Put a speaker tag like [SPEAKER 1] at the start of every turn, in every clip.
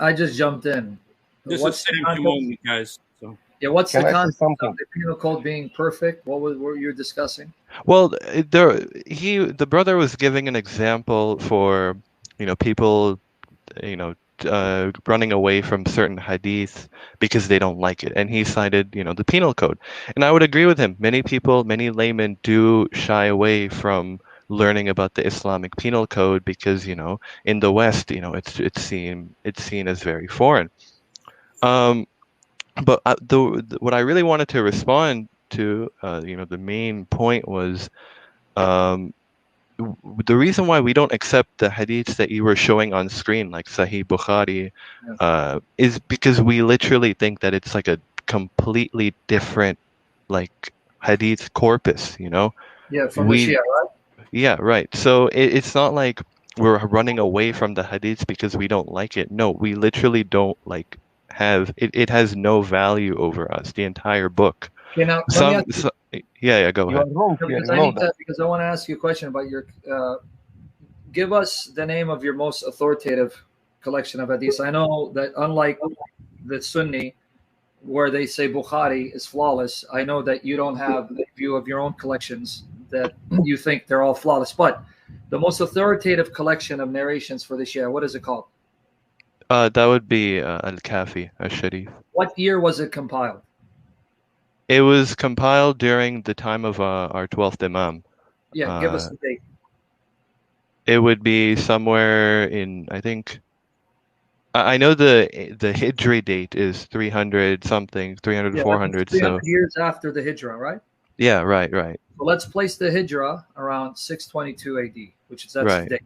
[SPEAKER 1] I just jumped in.
[SPEAKER 2] This is
[SPEAKER 1] What's the
[SPEAKER 2] Sam
[SPEAKER 1] context?
[SPEAKER 2] Shamoun, guys. So
[SPEAKER 1] Yeah, what's the
[SPEAKER 3] Can I say
[SPEAKER 1] context of
[SPEAKER 3] something?
[SPEAKER 1] the penal code being perfect? What were you discussing?
[SPEAKER 4] Well, the brother was giving an example for, people, running away from certain hadith because they don't like it, and he cited, the penal code, and I would agree with him. Many people, many laymen do shy away from learning about the Islamic penal code because, in the West, it's seen as very foreign. Um, but what I really wanted to respond to, the main point was. Um, the reason why we don't accept the hadiths that you were showing on screen, like Sahih Bukhari,
[SPEAKER 1] Yes.
[SPEAKER 4] is because we literally think that it's like a completely different, like, hadith corpus.
[SPEAKER 1] Yeah, from the
[SPEAKER 4] We,
[SPEAKER 1] Shia, right?
[SPEAKER 4] yeah, right. So it's not like we're running away from the hadiths because we don't like it. No, we literally don't like have it. It has no value over us. The entire book.
[SPEAKER 1] Okay, now let me ask you,
[SPEAKER 4] Yeah, go
[SPEAKER 3] You are
[SPEAKER 4] ahead.
[SPEAKER 3] wrong here.
[SPEAKER 1] because
[SPEAKER 3] You
[SPEAKER 1] I
[SPEAKER 3] know
[SPEAKER 1] need
[SPEAKER 3] that.
[SPEAKER 1] to, because I want to ask you a question about your. Give us the name of your most authoritative collection of hadiths. I know that unlike the Sunni, where they say Bukhari is flawless, I know that you don't have a view of your own collections that you think they're all flawless. But the most authoritative collection of narrations for the Shia, what is it called?
[SPEAKER 4] That would be Al-Kafi, Al-Sharif.
[SPEAKER 1] What year was it compiled?
[SPEAKER 4] It was compiled during the time of our 12th Imam.
[SPEAKER 1] Yeah, give us the date.
[SPEAKER 4] It would be somewhere in, I think, I know the Hijri date is 300 something, 300,
[SPEAKER 1] Yeah,
[SPEAKER 4] 400.
[SPEAKER 1] 300
[SPEAKER 4] So
[SPEAKER 1] years after the Hijrah, right?
[SPEAKER 4] yeah, right,
[SPEAKER 1] So let's place the Hijrah around 622 AD, which is that's the
[SPEAKER 4] right,
[SPEAKER 1] date.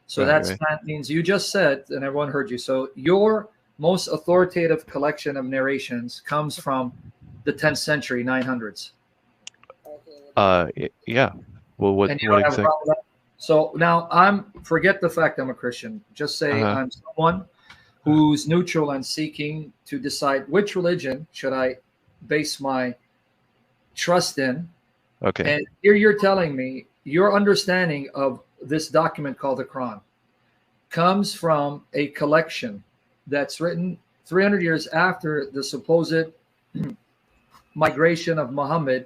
[SPEAKER 1] So
[SPEAKER 4] right.
[SPEAKER 1] that means you just said, and everyone heard you. So your most authoritative collection of narrations comes from the 10th century, 900s.
[SPEAKER 4] Yeah. Well, what
[SPEAKER 1] And you don't have a
[SPEAKER 4] exactly?
[SPEAKER 1] problem with that? So now forget the fact I'm a Christian. Just say I'm someone who's neutral and seeking to decide which religion should I base my trust in.
[SPEAKER 4] Okay.
[SPEAKER 1] And here you're telling me your understanding of this document called the Quran comes from a collection that's written 300 years after the supposed migration of Muhammad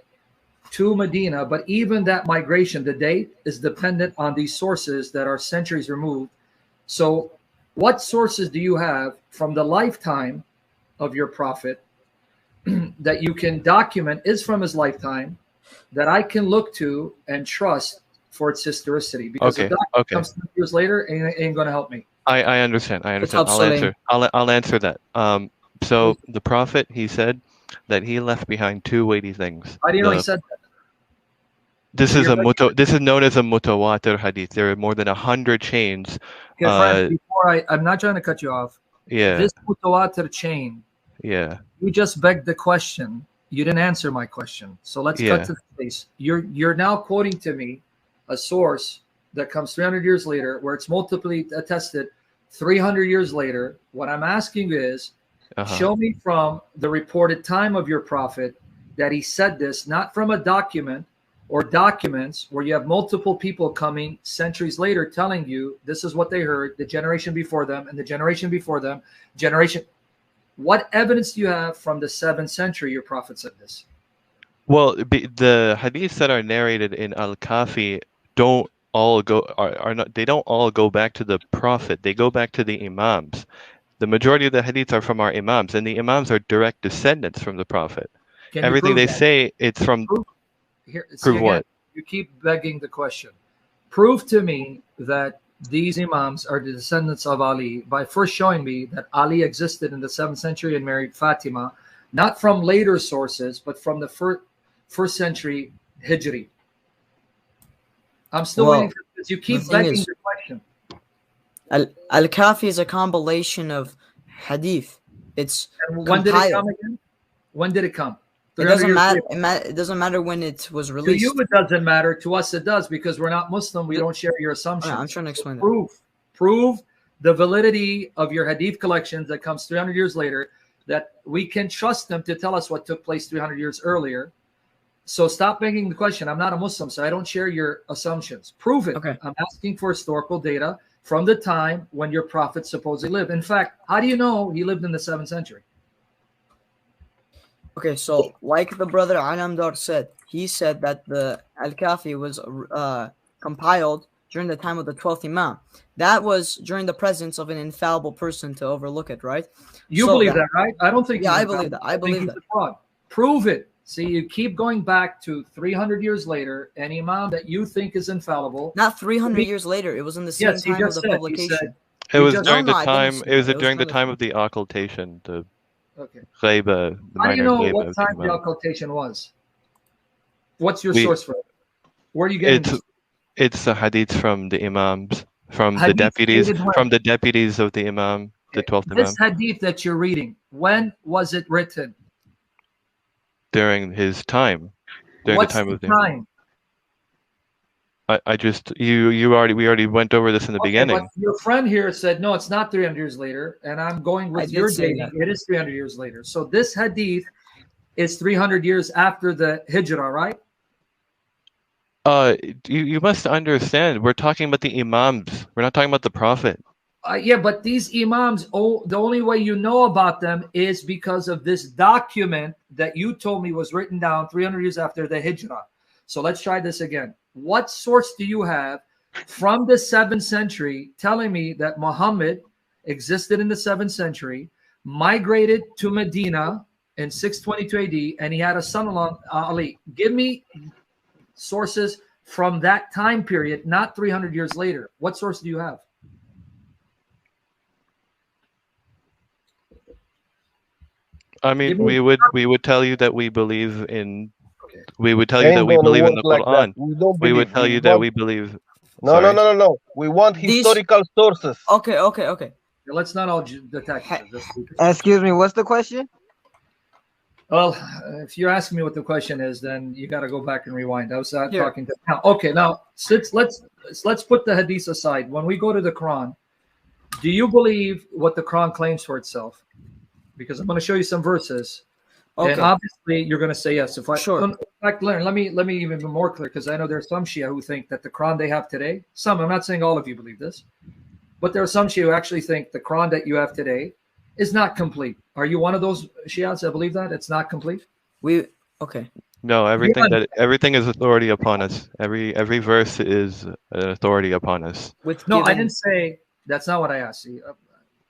[SPEAKER 1] to Medina. But even that migration, the date is dependent on these sources that are centuries removed. So what sources do you have from the lifetime of your prophet that you can document is from his lifetime that I can look to and trust for its historicity? Because the document comes 2 years later and it ain't going to help me.
[SPEAKER 4] I understand. I'll answer that. So the Prophet, he said that he left behind two weighty things.
[SPEAKER 1] I didn't know he said that.
[SPEAKER 4] This is known as a mutawatir hadith. There are more than 100 chains.
[SPEAKER 1] Okay, friend, before I'm not trying to cut you off.
[SPEAKER 4] Yeah.
[SPEAKER 1] This mutawatir chain.
[SPEAKER 4] Yeah.
[SPEAKER 1] You just begged the question. You didn't answer my question. So let's cut to the chase. You're now quoting to me a source that comes 300 years later, where it's multiply attested 300 years later. What I'm asking is, show me from the reported time of your prophet that he said this, not from a document or documents where you have multiple people coming centuries later telling you this is what they heard, the generation before them and the generation before them, generation. What evidence do you have from the 7th century your prophet said this?
[SPEAKER 4] Well, the hadiths that are narrated in Al-Kafi don't all go they don't all go back to the prophet. They go back to the imams. The majority of the hadiths are from our imams, and the imams are direct descendants from the prophet. Everything they say, it's from.
[SPEAKER 1] Prove what? You keep begging the question. Prove to me that these imams are the descendants of Ali by first showing me that Ali existed in the 7th century and married Fatima, not from later sources, but from the first century Hijri. I'm still waiting for this. You keep begging the question.
[SPEAKER 5] Al-Kafi is a compilation of hadith. It's
[SPEAKER 1] when did it come again? When did it come?
[SPEAKER 5] It doesn't matter. It doesn't matter when it was released.
[SPEAKER 1] To you, it doesn't matter. To us, it does, because we're not Muslim. We don't share your assumptions.
[SPEAKER 5] I'm trying to explain
[SPEAKER 1] that. Prove the validity of your hadith collections that comes 300 years later, that we can trust them to tell us what took place 300 years earlier. So stop begging the question. I'm not a Muslim, so I don't share your assumptions. Prove it.
[SPEAKER 5] Okay.
[SPEAKER 1] I'm asking for historical data from the time when your prophet supposedly lived. In fact, how do you know he lived in the 7th century?
[SPEAKER 5] Okay, so like the brother Alamdar said, he said that the Al-Kafi was compiled during the time of the 12th Imam. That was during the presence of an infallible person to overlook it, right?
[SPEAKER 1] You believe that, right? I don't think.
[SPEAKER 5] Yeah, I believe that. I believe that.
[SPEAKER 1] Prove it. See, you keep going back to 300 years later, an imam that you think is infallible.
[SPEAKER 5] Not 300 years later. It was in the same time of the publication.
[SPEAKER 4] It was during the time. It was during the time of the occultation. The ghaiba.
[SPEAKER 1] How do you know what time the occultation was? What's your source for it? Where are you getting this?
[SPEAKER 4] It's a hadith from the imams, from the deputies of the imam, the 12th imam.
[SPEAKER 1] This hadith that you're reading, when was it written?
[SPEAKER 4] During his time. During
[SPEAKER 1] What's
[SPEAKER 4] the time of the
[SPEAKER 1] time?
[SPEAKER 4] We already went over this in the beginning.
[SPEAKER 1] But your friend here said no, it's not 300 years later, and I'm going with your dating. It is 300 years later. So this hadith is 300 years after the hijrah, right?
[SPEAKER 4] You must understand. We're talking about the imams. We're not talking about the prophet.
[SPEAKER 1] Yeah, but these imams, the only way you know about them is because of this document that you told me was written down 300 years after the hijrah. So let's try this again. What source do you have from the 7th century telling me that Muhammad existed in the 7th century, migrated to Medina in 622 AD, and he had a son-in-law, Ali? Give me sources from that time period, not 300 years later. What source do you have?
[SPEAKER 4] I mean, we would tell you that we believe in. We would tell you that we believe in the Quran. We would tell you that we believe.
[SPEAKER 2] No. We want historical sources.
[SPEAKER 5] Okay.
[SPEAKER 1] Let's not all attack.
[SPEAKER 3] Excuse me. What's the question?
[SPEAKER 1] Well, if you're asking me what the question is, then you got to go back and rewind. I was talking to now. Okay, now let's put the hadith aside. When we go to the Quran, do you believe what the Quran claims for itself? Because I'm going to show you some verses, and obviously you're going to say yes. In fact, let me even be more clear, because I know there are some Shia who think that the Quran they have today. Some, I'm not saying all of you believe this, but there are some Shia who actually think the Quran that you have today is not complete. Are you one of those Shias that believe that it's not complete?
[SPEAKER 4] No, everything is authority upon us. Every verse is an authority upon us.
[SPEAKER 1] I didn't say that's not what I asked. See,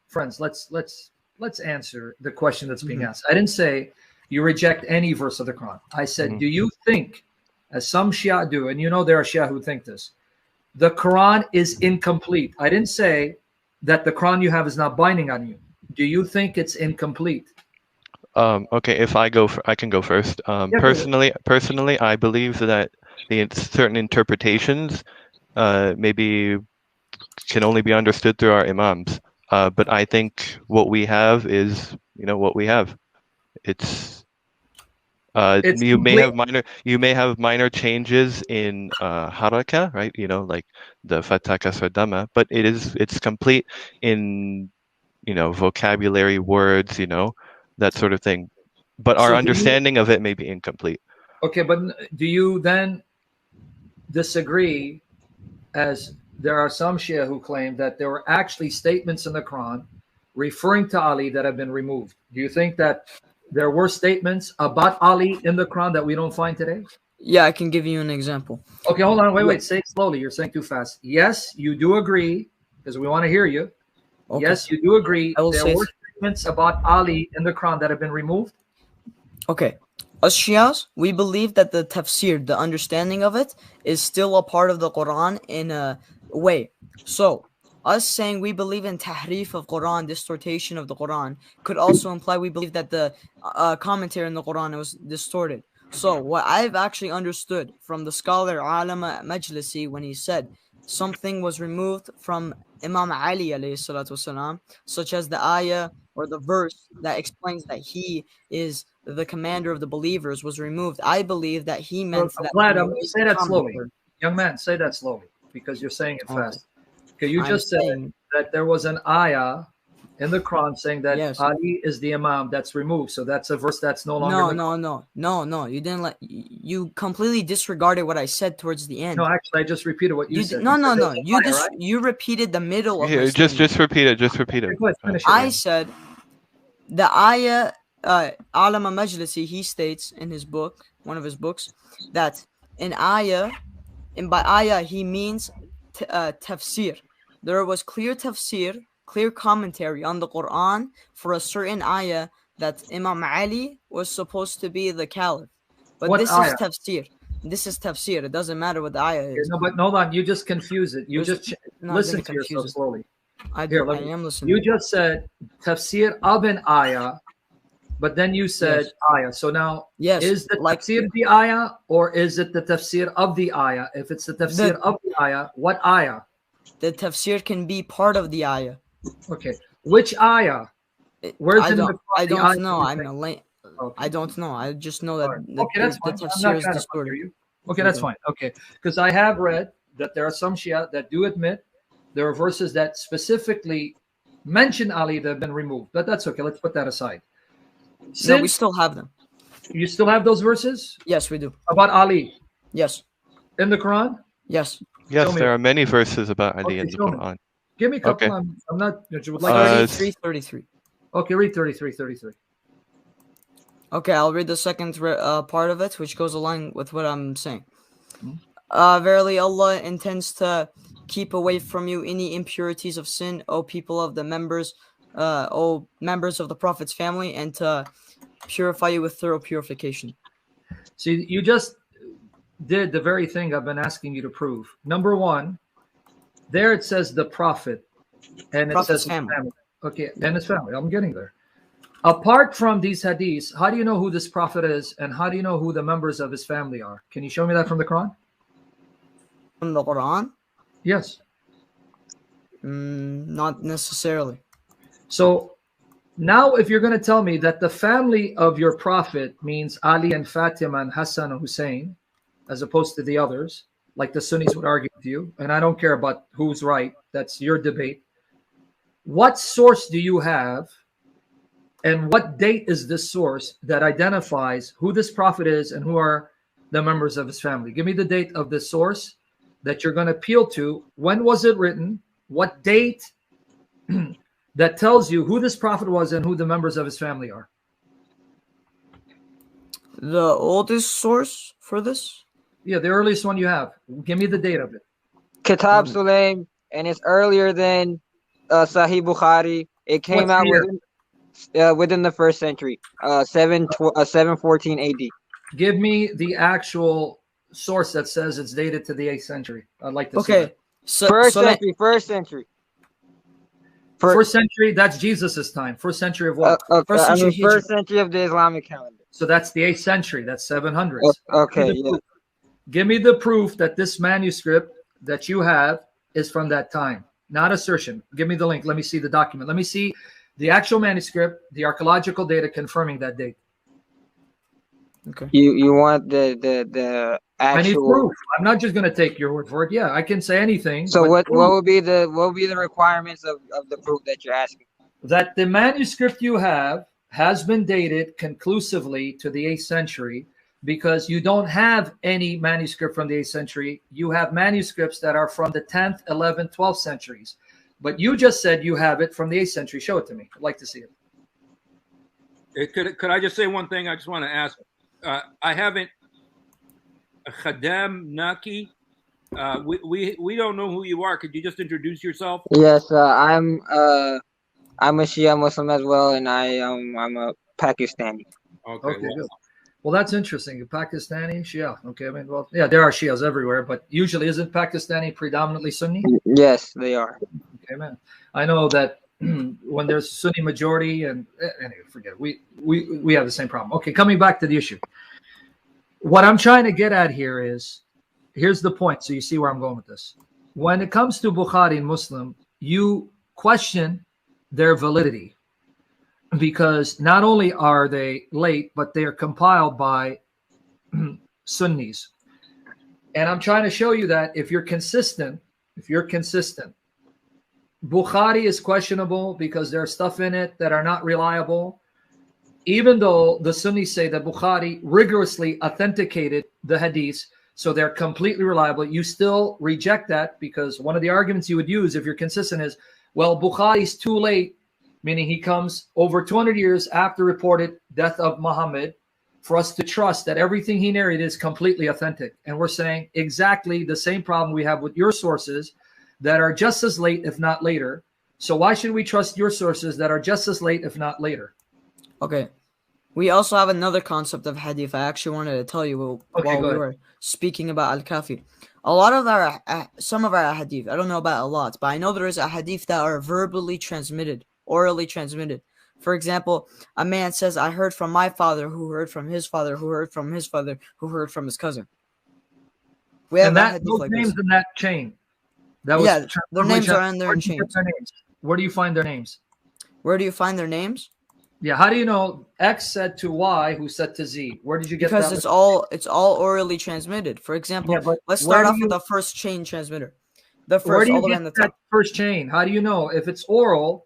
[SPEAKER 1] friends, let's answer the question that's being asked. I didn't say you reject any verse of the Quran. I said, do you think, as some Shia do, and you know there are Shia who think this, the Quran is incomplete? I didn't say that the Quran you have is not binding on you. Do you think it's incomplete?
[SPEAKER 4] Okay, if I can go first. Personally, I believe that the certain interpretations maybe can only be understood through our imams. But I think what we have is, what we have. It's you may have minor changes in haraka, right? Like the fataka sardama, but it's complete in vocabulary, words, that sort of thing. But our understanding of it may be incomplete.
[SPEAKER 1] Okay, but do you then disagree, as there are some Shia who claim that there were actually statements in the Quran referring to Ali that have been removed? Do you think that there were statements about Ali in the Quran that we don't find today?
[SPEAKER 5] Yeah, I can give you an example.
[SPEAKER 1] Okay, hold on. Wait. Say it slowly. You're saying too fast. Yes, you do agree, because we want to hear you. Okay. Yes, you do agree there were statements about Ali in the Quran that have been removed?
[SPEAKER 5] Okay. As Shias, we believe that the tafsir, the understanding of it, is still a part of the Quran in a way. So, us saying we believe in tahrif of Quran, distortion of the Quran, could also imply we believe that the commentary in the Quran was distorted. So, what I've actually understood from the scholar Alama Majlisi, when he said something was removed from Imam Ali alayhi salatu wasalam, such as the ayah or the verse that explains that he is the commander of the believers, was removed. I believe that he meant that.
[SPEAKER 1] Say that slowly. Young man, say that slowly, because you're saying it fast. Okay, you just said that there was an ayah in the Quran saying that
[SPEAKER 5] Yes.
[SPEAKER 1] Ali is the Imam that's removed. So that's a verse that's no longer.
[SPEAKER 5] No. You didn't let. You completely disregarded what I said towards the end.
[SPEAKER 1] No, actually, I just repeated what you said.
[SPEAKER 5] No.
[SPEAKER 1] You said
[SPEAKER 5] You repeated the middle of my
[SPEAKER 4] Here,
[SPEAKER 5] statement.
[SPEAKER 4] just repeat it. Just repeat it.
[SPEAKER 1] Go ahead, finish it.
[SPEAKER 5] I said the ayah. Alama Majlisi, he states in his book, one of his books, that in ayah, and by ayah he means tafsir. There was clear tafsir, clear commentary on the Quran for a certain ayah that Imam Ali was supposed to be the caliph. But
[SPEAKER 1] What
[SPEAKER 5] this
[SPEAKER 1] ayah?
[SPEAKER 5] is tafsir. This is tafsir. It doesn't matter what the ayah is.
[SPEAKER 1] No, but hold on. You just confuse it. You
[SPEAKER 5] There's-
[SPEAKER 1] just
[SPEAKER 5] no, I
[SPEAKER 1] listen
[SPEAKER 5] didn't
[SPEAKER 1] to
[SPEAKER 5] confuse
[SPEAKER 1] yourself
[SPEAKER 5] it.
[SPEAKER 1] slowly.
[SPEAKER 5] I am listening.
[SPEAKER 1] You just said tafsir of an ayah, but then you said
[SPEAKER 5] Yes.
[SPEAKER 1] ayah. So now,
[SPEAKER 5] Yes,
[SPEAKER 1] is the
[SPEAKER 5] like-
[SPEAKER 1] tafsir the ayah, or is it the tafsir of the ayah? If it's the tafsir of the ayah, what ayah?
[SPEAKER 5] The tafsir can be part of the ayah.
[SPEAKER 1] Okay, which ayah? Where's
[SPEAKER 5] I
[SPEAKER 1] in
[SPEAKER 5] don't,
[SPEAKER 1] the
[SPEAKER 5] I
[SPEAKER 1] the
[SPEAKER 5] don't
[SPEAKER 1] ayah
[SPEAKER 5] know.
[SPEAKER 1] you're
[SPEAKER 5] I'm
[SPEAKER 1] saying?
[SPEAKER 5] a late.
[SPEAKER 1] Okay.
[SPEAKER 5] I don't know. I just know that
[SPEAKER 1] All right.
[SPEAKER 5] the,
[SPEAKER 1] Okay, that's
[SPEAKER 5] the
[SPEAKER 1] fine. I'm
[SPEAKER 5] tafsir
[SPEAKER 1] not
[SPEAKER 5] is
[SPEAKER 1] trying to
[SPEAKER 5] distorted.
[SPEAKER 1] bother you. Okay, that's fine. Okay, because I have read that there are some Shia that do admit there are verses that specifically mention Ali that have been removed, but that's okay. Let's put that aside.
[SPEAKER 5] No, we
[SPEAKER 1] Since
[SPEAKER 5] still have them.
[SPEAKER 1] you still have those verses
[SPEAKER 5] Yes, we do.
[SPEAKER 1] about Ali
[SPEAKER 5] Yes,
[SPEAKER 1] in the Quran,
[SPEAKER 5] yes.
[SPEAKER 4] Yes,
[SPEAKER 1] Show me.
[SPEAKER 4] there are many verses about Ali
[SPEAKER 1] Okay,
[SPEAKER 4] in the
[SPEAKER 1] show me.
[SPEAKER 4] Quran.
[SPEAKER 1] give me a couple.
[SPEAKER 4] Okay.
[SPEAKER 1] I'm not. Would you like?
[SPEAKER 5] 33, 33.
[SPEAKER 1] Okay, read 33, 33.
[SPEAKER 5] Okay, I'll read the second part of it, which goes along with what I'm saying.
[SPEAKER 1] Hmm.
[SPEAKER 5] Verily, Allah intends to keep away from you any impurities of sin, O people of the members, O members of the Prophet's family, and to purify you with thorough purification.
[SPEAKER 1] See, you just did the very thing I've been asking you to prove. Number one, there it says the Prophet, and it
[SPEAKER 5] Prophet's
[SPEAKER 1] says his
[SPEAKER 5] family.
[SPEAKER 1] family. Okay, and his family. I'm getting there. Apart from these hadiths, how do you know who this Prophet is, and how do you know who the members of his family are? Can you show me that from the Quran?
[SPEAKER 5] From the Quran?
[SPEAKER 1] Yes.
[SPEAKER 5] Not necessarily.
[SPEAKER 1] So now, if you're going to tell me that the family of your Prophet means Ali and Fatima and Hassan and Hussein, as opposed to the others, like the Sunnis would argue with you, and I don't care about who's right, that's your debate. What source do you have, and what date is this source that identifies who this Prophet is and who are the members of his family? Give me the date of the source that you're going to appeal to. When was it written? What date? That tells you who this Prophet was and who the members of his family are.
[SPEAKER 5] The oldest source for this?
[SPEAKER 1] Yeah, the earliest one you have. Give me the date of it.
[SPEAKER 3] Kitab Sulaim, and it's earlier than Sahih Bukhari. It came
[SPEAKER 1] What's
[SPEAKER 3] out
[SPEAKER 1] the year?
[SPEAKER 3] within the first century, 714 AD.
[SPEAKER 1] Give me the actual source that says it's dated to the 8th century. I'd like to see
[SPEAKER 5] Okay.
[SPEAKER 1] that.
[SPEAKER 3] First century.
[SPEAKER 1] First century, that's Jesus's time. First century of what?
[SPEAKER 5] First century
[SPEAKER 3] first century of the Islamic calendar.
[SPEAKER 1] So that's the 8th century. That's 700s.
[SPEAKER 3] Okay, yeah.
[SPEAKER 1] Give me the proof that this manuscript that you have is from that time. Not assertion. Give me the link. Let me see the document. Let me see the actual manuscript, the archaeological data confirming that date.
[SPEAKER 5] Okay.
[SPEAKER 3] You want the
[SPEAKER 1] I need
[SPEAKER 3] actual
[SPEAKER 1] proof. I'm not just going to take your word for it. Yeah, I can say anything.
[SPEAKER 3] So
[SPEAKER 1] but
[SPEAKER 3] what would be the requirements of the proof that you're asking?
[SPEAKER 1] that the manuscript you have has been dated conclusively to the 8th century, because you don't have any manuscript from the 8th century. You have manuscripts that are from the 10th, 11th, 12th centuries. But you just said you have it from the 8th century. Show it to me. I'd like to see it.
[SPEAKER 6] Could I just say one thing? I just want to ask. I haven't. Khadam Naki. We don't know who you are. Could you just introduce yourself?
[SPEAKER 3] Yes, I'm a Shia Muslim as well, and I'm a Pakistani.
[SPEAKER 1] Okay, good. Well, that's interesting. Pakistani Shia. Okay, I mean, well, yeah, there are Shias everywhere, but usually isn't Pakistani predominantly Sunni?
[SPEAKER 3] Yes, they are.
[SPEAKER 1] Okay, man. I know that when there's Sunni majority, and anyway, forget it. We have the same problem. Okay, coming back to the issue. What I'm trying to get at here is, here's the point, so you see where I'm going with this. When it comes to Bukhari and Muslim, you question their validity, because not only are they late, but they are compiled by Sunnis. And I'm trying to show you that if you're consistent, Bukhari is questionable because there's stuff in it that are not reliable. Even though the Sunnis say that Bukhari rigorously authenticated the hadiths, so they're completely reliable, you still reject that because one of the arguments you would use if you're consistent is, well, Bukhari's too late, meaning he comes over 200 years after reported death of Muhammad, for us to trust that everything he narrated is completely authentic. And we're saying exactly the same problem we have with your sources that are just as late, if not later. So why should we trust your sources that are just as late, if not later?
[SPEAKER 5] Okay. We also have another concept of hadith I actually wanted to tell you while we were speaking about Al-Kafi. A lot of our, some of our hadith, I don't know about a lot, but I know there is a hadith that are verbally transmitted, orally transmitted. For example, a man says, I heard from my father, who heard from his father, who heard from his father, who heard from his cousin. We have
[SPEAKER 1] and those like names in that chain. That was
[SPEAKER 5] their names are in there in chains.
[SPEAKER 1] Where do you find their names?
[SPEAKER 5] Where do you find their names?
[SPEAKER 1] Yeah, how do you know X said to Y, who said to Z? Where did you get that?
[SPEAKER 5] Because it's all orally transmitted. For example, let's start off with the first chain transmitter. The first, all the way on the top.
[SPEAKER 1] First chain. How do you know if it's oral?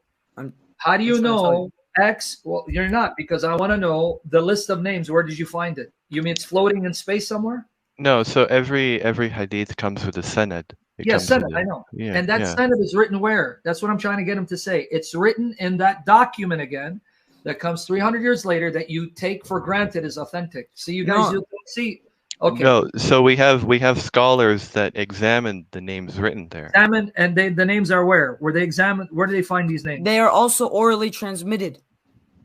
[SPEAKER 1] How do you know X? Well, you're not, because I want to know the list of names. Where did you find it? You mean it's floating in space somewhere?
[SPEAKER 4] No. So every hadith comes with a sanad.
[SPEAKER 1] Sanad, I know. Yeah, and that sanad is written where? That's what I'm trying to get him to say. It's written in that document again that comes 300 years later that you take for granted is authentic. See, you guys don't see. Okay.
[SPEAKER 4] No, so we have scholars that examine the names written there.
[SPEAKER 1] Examine, and the names are where? Where they examine? Where do they find these names?
[SPEAKER 5] They are also orally transmitted.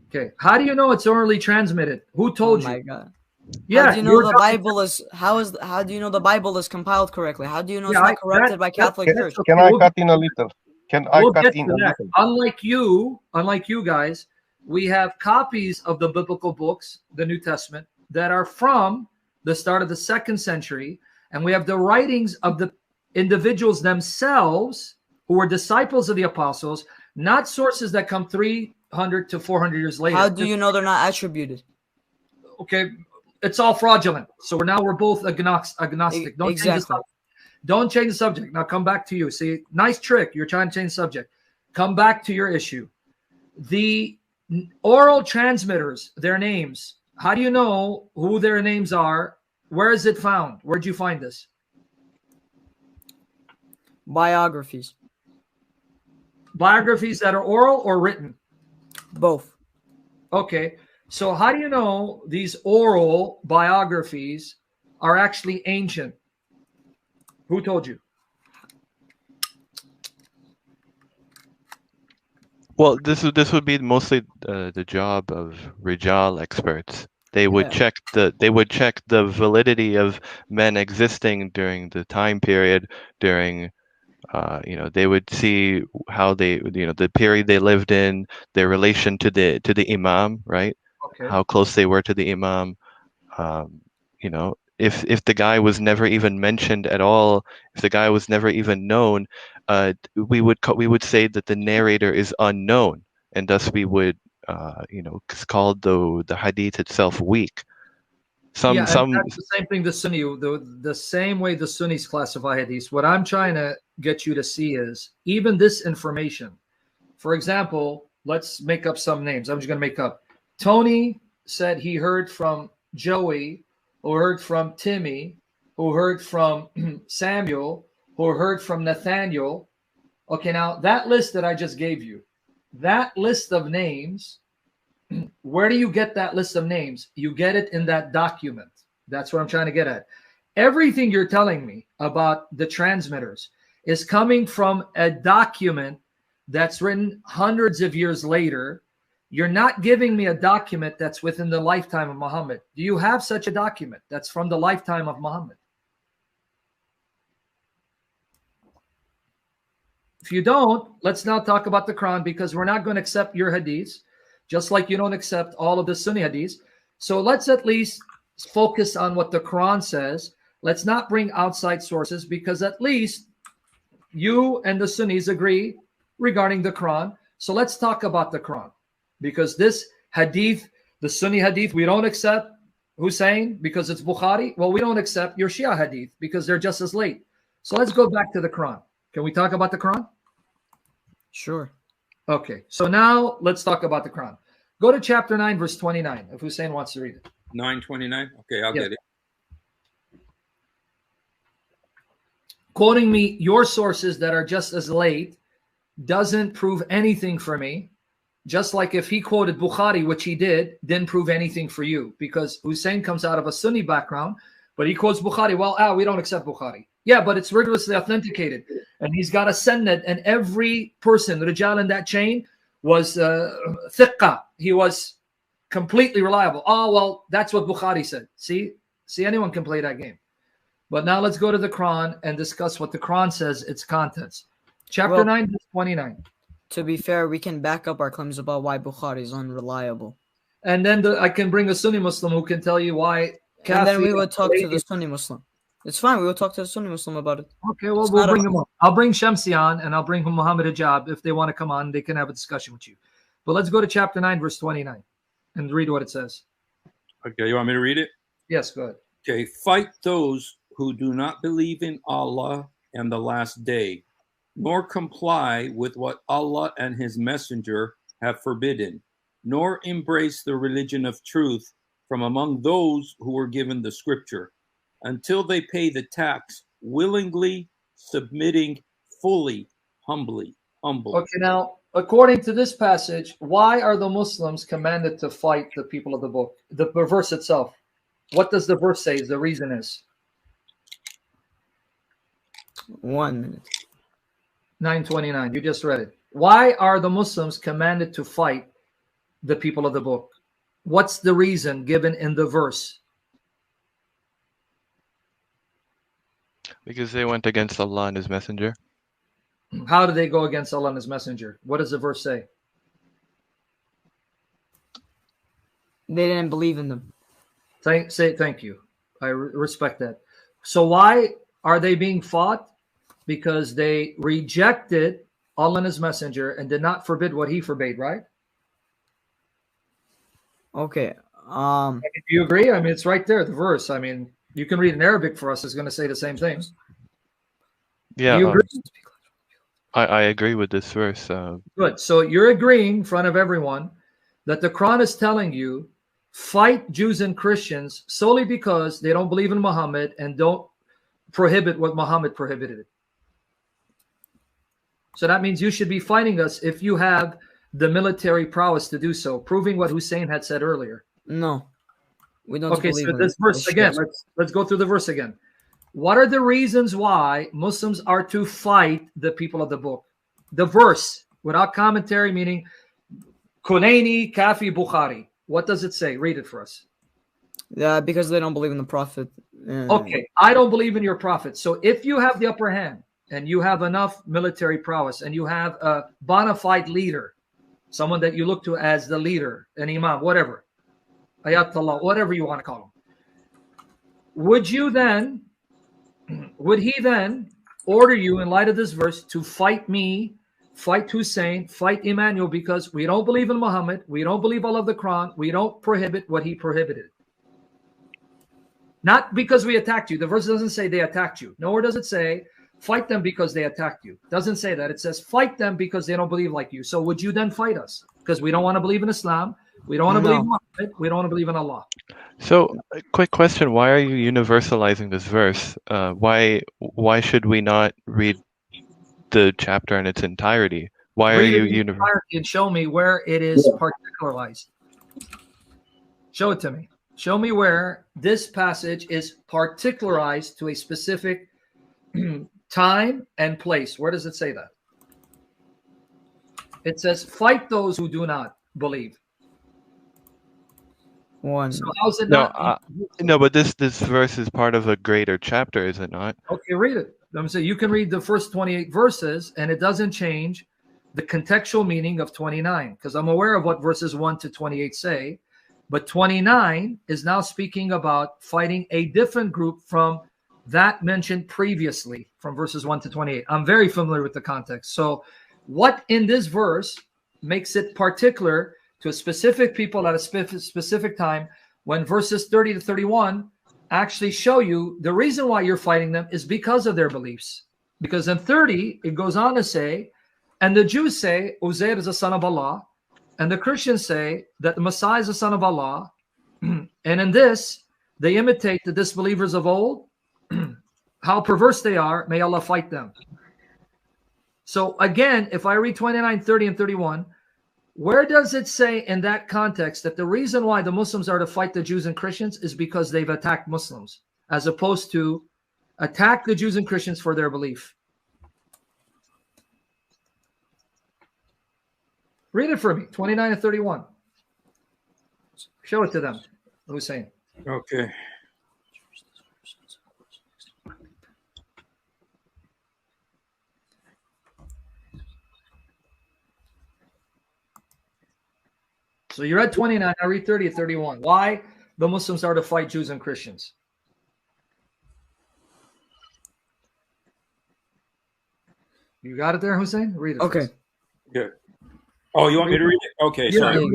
[SPEAKER 1] Okay. How do you know it's orally transmitted? Who told you?
[SPEAKER 5] Oh my God.
[SPEAKER 1] Yeah.
[SPEAKER 5] How do you know the Bible is? How do you know the Bible is compiled correctly? How do you know it's not corrupted by Catholic Church?
[SPEAKER 2] Can I cut in a little? Can I cut in a little?
[SPEAKER 1] Unlike you guys, we have copies of the biblical books, the New Testament, that are from the start of the 2nd century, and we have the writings of the individuals themselves who were disciples of the apostles, not sources that come 300 to 400 years later.
[SPEAKER 5] How do you know they're not attributed?
[SPEAKER 1] Okay, it's all fraudulent. So we're both agnostic. Don't change the subject. Don't change the subject. Now come back to you. See, nice trick. You're trying to change the subject. Come back to your issue. The oral transmitters, their names. How do you know who their names are? Where is it found? Where'd you find this?
[SPEAKER 5] Biographies.
[SPEAKER 1] Biographies that are oral or written?
[SPEAKER 5] Both.
[SPEAKER 1] Okay. So how do you know these oral biographies are actually ancient? Who told you?
[SPEAKER 4] Well, this would be mostly the job of Rijal experts. They would check the validity of men existing during the time period, during they would see how they, the period they lived in, their relation to the imam, right? Okay. How close they were to the imam. If the guy was never even mentioned at all, if the guy was never even known, we would say that the narrator is unknown, and thus we would call the hadith itself weak.
[SPEAKER 1] That's the same thing the Sunni, the same way the Sunnis classify hadith. What I'm trying to get you to see is even this information. For example, let's make up some names. I'm just going to make up. Tony said he heard from Joey, who heard from Timmy, who heard from Samuel, who heard from Nathaniel. Okay, now that list that I just gave you, that list of names, where do you get that list of names? You get it in that document. That's what I'm trying to get at. Everything you're telling me about the transmitters is coming from a document that's written hundreds of years later. You're not giving me a document that's within the lifetime of Muhammad. Do you have such a document that's from the lifetime of Muhammad? If you don't, let's now talk about the Quran, because we're not going to accept your hadiths, just like you don't accept all of the Sunni hadiths. So let's at least focus on what the Quran says. Let's not bring outside sources, because at least you and the Sunnis agree regarding the Quran. So let's talk about the Quran, because this hadith, the Sunni hadith, we don't accept Hussein because it's Bukhari. Well, we don't accept your Shia hadith because they're just as late. So let's go back to the Quran. Can we talk about the Quran?
[SPEAKER 5] Sure.
[SPEAKER 1] Okay, so now let's talk about the Quran. Go to chapter 9, verse 29, if Hussein wants to read it.
[SPEAKER 6] 9:29. Okay, I'll
[SPEAKER 1] Yeah.
[SPEAKER 6] get it.
[SPEAKER 1] Quoting me your sources that are just as late doesn't prove anything for me. Just like if he quoted Bukhari, which he didn't prove anything for you, because Hussein comes out of a Sunni background, but he quotes Bukhari. Well, we don't accept Bukhari. Yeah, but it's rigorously authenticated, and he's got a sanad, and every person, Rijal in that chain, was thiqqa. He was completely reliable. Oh, well, that's what Bukhari said. See, anyone can play that game. But now let's go to the Quran and discuss what the Quran says, its contents. Chapter 9, verse 29.
[SPEAKER 5] To be fair, we can back up our claims about why Bukhari is unreliable.
[SPEAKER 1] And then I can bring a Sunni Muslim who can tell you why.
[SPEAKER 5] And then we would talk to the Sunni Muslim. It's fine. We will talk to the Sunni Muslim about it.
[SPEAKER 1] Okay, well, we'll bring him on. I'll bring Shamsi on, and I'll bring Muhammad Hijab. If they want to come on, they can have a discussion with you. But let's go to chapter 9, verse 29, and read what it says.
[SPEAKER 6] Okay, you want me to read it?
[SPEAKER 1] Yes, go ahead.
[SPEAKER 6] Okay, fight those who do not believe in Allah and the last day, nor comply with what Allah and his messenger have forbidden, nor embrace the religion of truth from among those who were given the scripture, until they pay the tax willingly, submitting fully, humbly.
[SPEAKER 1] Okay, now, according to this passage, why are the Muslims commanded to fight the people of the book? The verse itself. What does the verse say? The reason is
[SPEAKER 5] 1 minute.
[SPEAKER 1] 929. You just read it. Why are the Muslims commanded to fight the people of the book? What's the reason given in the verse?
[SPEAKER 4] Because they went against Allah and his messenger.
[SPEAKER 1] How do they go against Allah and his messenger? What does the verse say?
[SPEAKER 5] They didn't believe in them.
[SPEAKER 1] Thank you. I respect that. So why are they being fought? Because they rejected Allah and his messenger and did not forbid what he forbade, right?
[SPEAKER 5] Okay.
[SPEAKER 1] Do you agree? I mean, it's right there, the verse. I mean, you can read in Arabic for us. It's going to say the same thing.
[SPEAKER 4] Yeah.
[SPEAKER 1] Do you agree?
[SPEAKER 4] I agree with this verse.
[SPEAKER 1] Good. So you're agreeing in front of everyone that the Quran is telling you fight Jews and Christians solely because they don't believe in Muhammad and don't prohibit what Muhammad prohibited. So that means you should be fighting us if you have the military prowess to do so, proving what Hussein had said earlier.
[SPEAKER 5] No, we don't.
[SPEAKER 1] Okay, so this verse again. Let's go through the verse again. What are the reasons why Muslims are to fight the people of the book? The verse, without commentary, meaning Kunaini, Kafi, Bukhari. What does it say? Read it for us.
[SPEAKER 5] Yeah, because they don't believe in the Prophet.
[SPEAKER 1] Okay, I don't believe in your Prophet. So if you have the upper hand and you have enough military prowess and you have a bona fide leader, someone that you look to as the leader, an imam, whatever, ayatollah, whatever you want to call him, would he then order you, in light of this verse, to fight me, fight Hussein, fight Emmanuel, because we don't believe in Muhammad, we don't believe all of the Quran, we don't prohibit what he prohibited? Not because we attacked you. The verse doesn't say they attacked you. Nor does it say fight them because they attacked you. It doesn't say that. It says fight them because they don't believe like you. So would you then fight us? Because we don't want to believe in Islam. We don't want to believe in Muhammad. We don't want to believe in Allah.
[SPEAKER 4] So, a quick question: why are you universalizing this verse? Why should we not read the chapter in its entirety? Why are you universalizing?
[SPEAKER 1] And show me where it is particularized. Show it to me. Show me where this passage is particularized to a specific time and place. Where does it say that? It says, fight those who do not believe. So how's it not?
[SPEAKER 4] No, but this verse is part of a greater chapter, is it not?
[SPEAKER 1] Okay, read it. I'm saying you can read the first 28 verses, and it doesn't change the contextual meaning of 29, because I'm aware of what verses 1 to 28 say. But 29 is now speaking about fighting a different group from that mentioned previously from verses 1 to 28. I'm very familiar with the context. So what in this verse makes it particular to a specific people at a specific time, when verses 30 to 31 actually show you the reason why you're fighting them is because of their beliefs? Because in 30, it goes on to say, And the Jews say Uzair is the son of Allah, and the Christians say that the Messiah is the son of Allah. And in this, they imitate the disbelievers of old. How perverse they are, may Allah fight them. So again, if I read 29, 30, and 31, where does it say in that context that the reason why the Muslims are to fight the Jews and Christians is because they've attacked Muslims, as opposed to attack the Jews and Christians for their belief? Read it for me, 29 and 31. Show it to them, Hussein.
[SPEAKER 6] Okay.
[SPEAKER 1] So you read 29, I read 30 and 31. Why the Muslims are to fight Jews and Christians? You got it there, Hussein? Read it.
[SPEAKER 5] Okay.
[SPEAKER 1] First.
[SPEAKER 6] Good. Oh, you want me to read it? Okay,
[SPEAKER 1] Yeah,
[SPEAKER 6] sorry.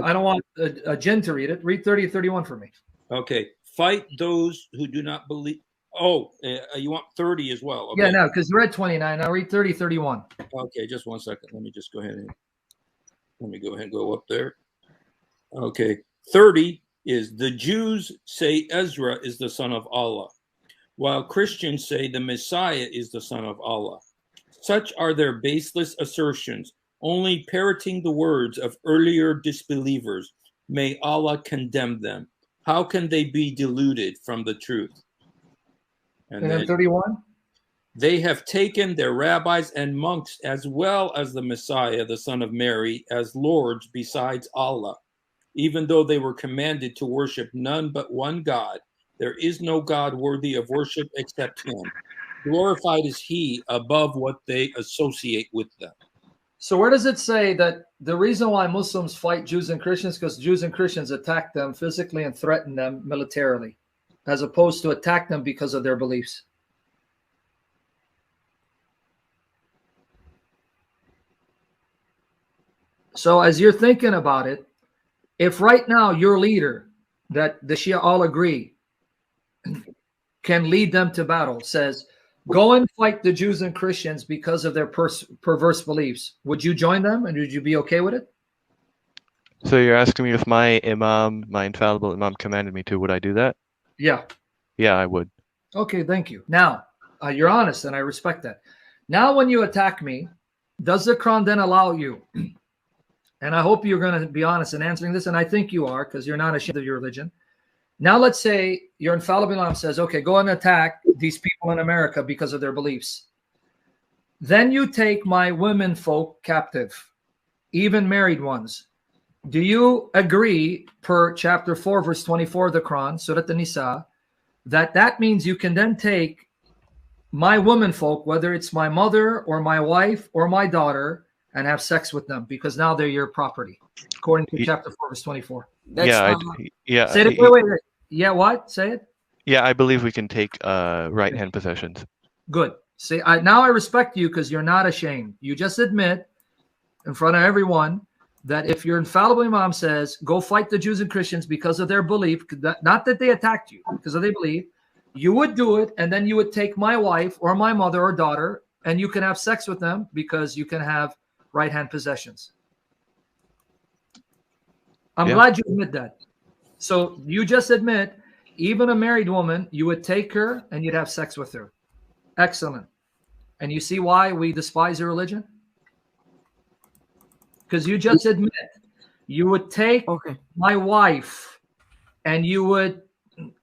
[SPEAKER 1] I don't want a jinn to read it. Read 30 and 31 for me.
[SPEAKER 6] Okay. Fight those who do not believe. Oh, you want 30 as well. Okay.
[SPEAKER 1] Yeah, no, because you read 29. Now read 30, 31.
[SPEAKER 6] Okay, just 1 second. Let me just go ahead and go up there. Okay. 30 is the Jews say Ezra is the son of Allah, while Christians say the Messiah is the son of Allah. Such are their baseless assertions, only parroting the words of earlier disbelievers. May Allah condemn them. How can they be deluded from the truth?
[SPEAKER 1] And then 31?
[SPEAKER 6] They have taken their rabbis and monks as well as the Messiah, the son of Mary, as lords besides Allah. Even though they were commanded to worship none but one God, there is no God worthy of worship except him. Glorified is he above what they associate with them.
[SPEAKER 1] So where does it say that the reason why Muslims fight Jews and Christians because Jews and Christians attack them physically and threaten them militarily, as opposed to attack them because of their beliefs? So as you're thinking about it, if right now your leader, that the Shia all agree, can lead them to battle, says, go and fight the Jews and Christians because of their perverse beliefs, would you join them and would you be okay with it?
[SPEAKER 4] So you're asking me if my imam, my infallible imam, commanded me to, would I do that?
[SPEAKER 1] Yeah.
[SPEAKER 4] Yeah, I would.
[SPEAKER 1] Okay, thank you. Now, you're honest and I respect that. Now, when you attack me, does the Quran then allow you, and I hope you're going to be honest in answering this, and I think you are because you're not ashamed of your religion. Now, let's say your infallible imam says, okay, go and attack these people in America because of their beliefs. Then you take my women folk captive, even married ones. Do you agree, per chapter 4, verse 24 of the Quran, Surat An-Nisa, that means you can then take my women folk, whether it's my mother or my wife or my daughter, and have sex with them because now they're your property, according to chapter 4, verse 24.
[SPEAKER 5] That's
[SPEAKER 4] yeah.
[SPEAKER 1] Say it. Wait. Yeah, what? Say it.
[SPEAKER 4] Yeah, I believe we can take right-hand possessions.
[SPEAKER 1] Good. See, now I respect you because you're not ashamed. You just admit in front of everyone that if your infallible imam says, go fight the Jews and Christians because of their belief, not that they attacked you, because of their belief, you would do it, and then you would take my wife or my mother or daughter, and you can have sex with them because you can have right-hand possessions. I'm glad you admit that. So you just admit, even a married woman, you would take her and you'd have sex with her. Excellent. And you see why we despise your religion? Because you just admit you would take my wife and you would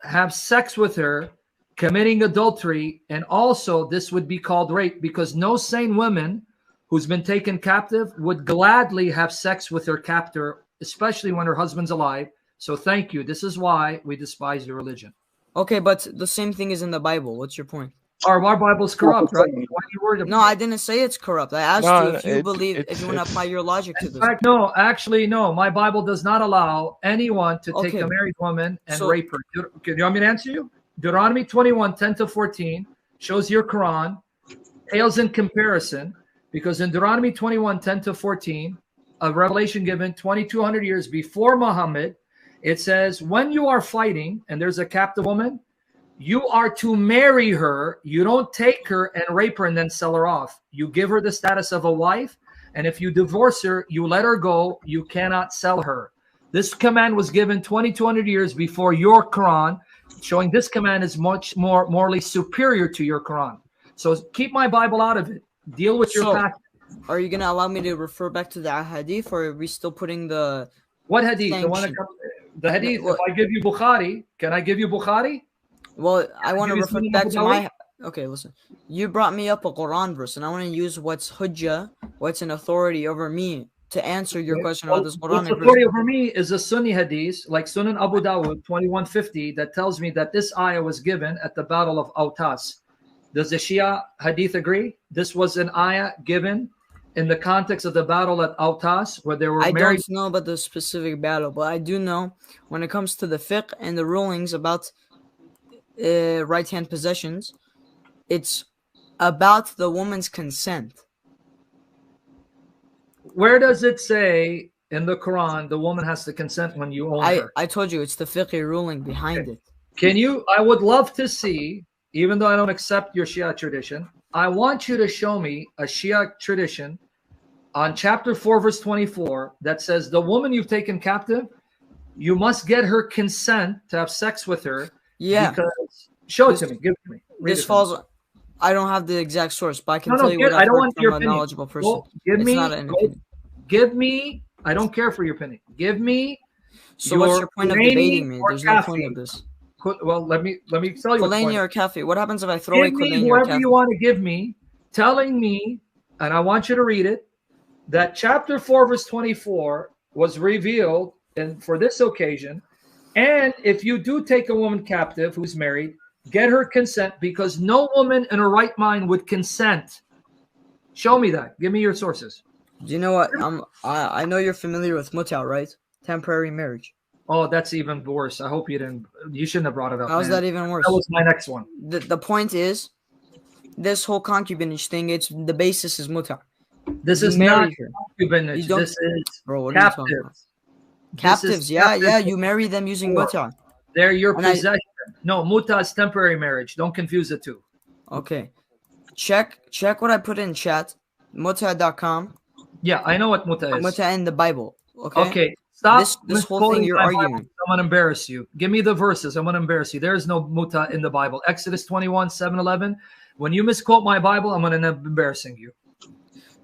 [SPEAKER 1] have sex with her, committing adultery, and also this would be called rape because no sane woman who's been taken captive would gladly have sex with her captor, especially when her husband's alive. So thank you. This is why we despise your religion.
[SPEAKER 5] Okay, but the same thing is in the Bible. What's your point?
[SPEAKER 1] Our Bible's corrupt, right? Why are you worried about
[SPEAKER 5] No, I didn't say it's corrupt. I asked you if you believe, if you want to apply your logic to this.
[SPEAKER 1] In fact, no, actually, no. My Bible does not allow anyone to take a married woman and rape her. Do you want me to answer you? Deuteronomy 21, 10-14 shows your Quran pales in comparison because in Deuteronomy 21, 10-14, a revelation given 2,200 years before Muhammad, it says, when you are fighting and there's a captive woman, You are to marry her. You don't take her and rape her and then sell her off. You give her the status of a wife. And if you divorce her, you let her go. You cannot sell her. This command was given 2,200 years before your Quran, showing this command is much more morally superior to your Quran. So keep my Bible out of it. Deal with your past.
[SPEAKER 5] Are you going to allow me to refer back to the hadith, or are we still putting the...
[SPEAKER 1] What hadith? The one that comes, the hadith. If I give you Bukhari, can I give you Bukhari?
[SPEAKER 5] Well, I want to refer back to my... Okay, listen. You brought me up a Quran verse, and I want to use what's hujjah, what's an authority over me, to answer your question about this Quran.
[SPEAKER 1] What's authority over me is a Sunni hadith, like Sunan Abu Dawud 2150, that tells me that this ayah was given at the Battle of Autas. Does the Shia hadith agree? This was an ayah given in the context of the battle at Autas, where they were married.
[SPEAKER 5] I don't know about the specific battle, but I do know when it comes to the fiqh and the rulings about right-hand possessions, it's about the woman's consent.
[SPEAKER 1] Where does it say in the Quran the woman has to consent when you own her?
[SPEAKER 5] I told you it's the fiqh ruling behind it.
[SPEAKER 1] Can you? I would love to see, even though I don't accept your Shia tradition, I want you to show me a Shia tradition on chapter 4, verse 24 that says the woman you've taken captive, you must get her consent to have sex with her.
[SPEAKER 5] Yeah.
[SPEAKER 1] Because, show it to me. Give it to me.
[SPEAKER 5] This falls. I don't have the exact source, but I can tell you what I've heard from a knowledgeable person.
[SPEAKER 1] Well, give me. I don't care for your opinion. Give me.
[SPEAKER 5] So what's your point of debating me? There's no point of this.
[SPEAKER 1] Well, let me tell you.
[SPEAKER 5] Kulani or Kafi? What happens if I throw away Kulani or
[SPEAKER 1] whoever you want to give me, telling me, and I want you to read it, that chapter 4, verse 24 was revealed and for this occasion. And if you do take a woman captive who's married, get her consent, because no woman in her right mind would consent. Show me that. Give me your sources.
[SPEAKER 5] Do you know what? I know you're familiar with muta, right? Temporary marriage.
[SPEAKER 1] Oh, that's even worse. I hope you didn't. You shouldn't have brought it up.
[SPEAKER 5] How's that even worse?
[SPEAKER 1] That was my next one.
[SPEAKER 5] The point is, this whole concubinage thing. It's the basis is muta.
[SPEAKER 1] This is not concubinage. This is captives.
[SPEAKER 5] Captives, yeah. You marry them using muta.
[SPEAKER 1] They're your possession. No, muta is temporary marriage. Don't confuse the two.
[SPEAKER 5] Okay. Check what I put in chat. Muta.com.
[SPEAKER 1] Yeah, I know what muta is.
[SPEAKER 5] Muta in the Bible. Okay.
[SPEAKER 1] Stop
[SPEAKER 5] this whole thing you're arguing.
[SPEAKER 1] I'm gonna embarrass you. Give me the verses. I'm gonna embarrass you. There is no muta in the Bible. Exodus 21, 7-11. When you misquote my Bible, I'm gonna end up embarrassing you.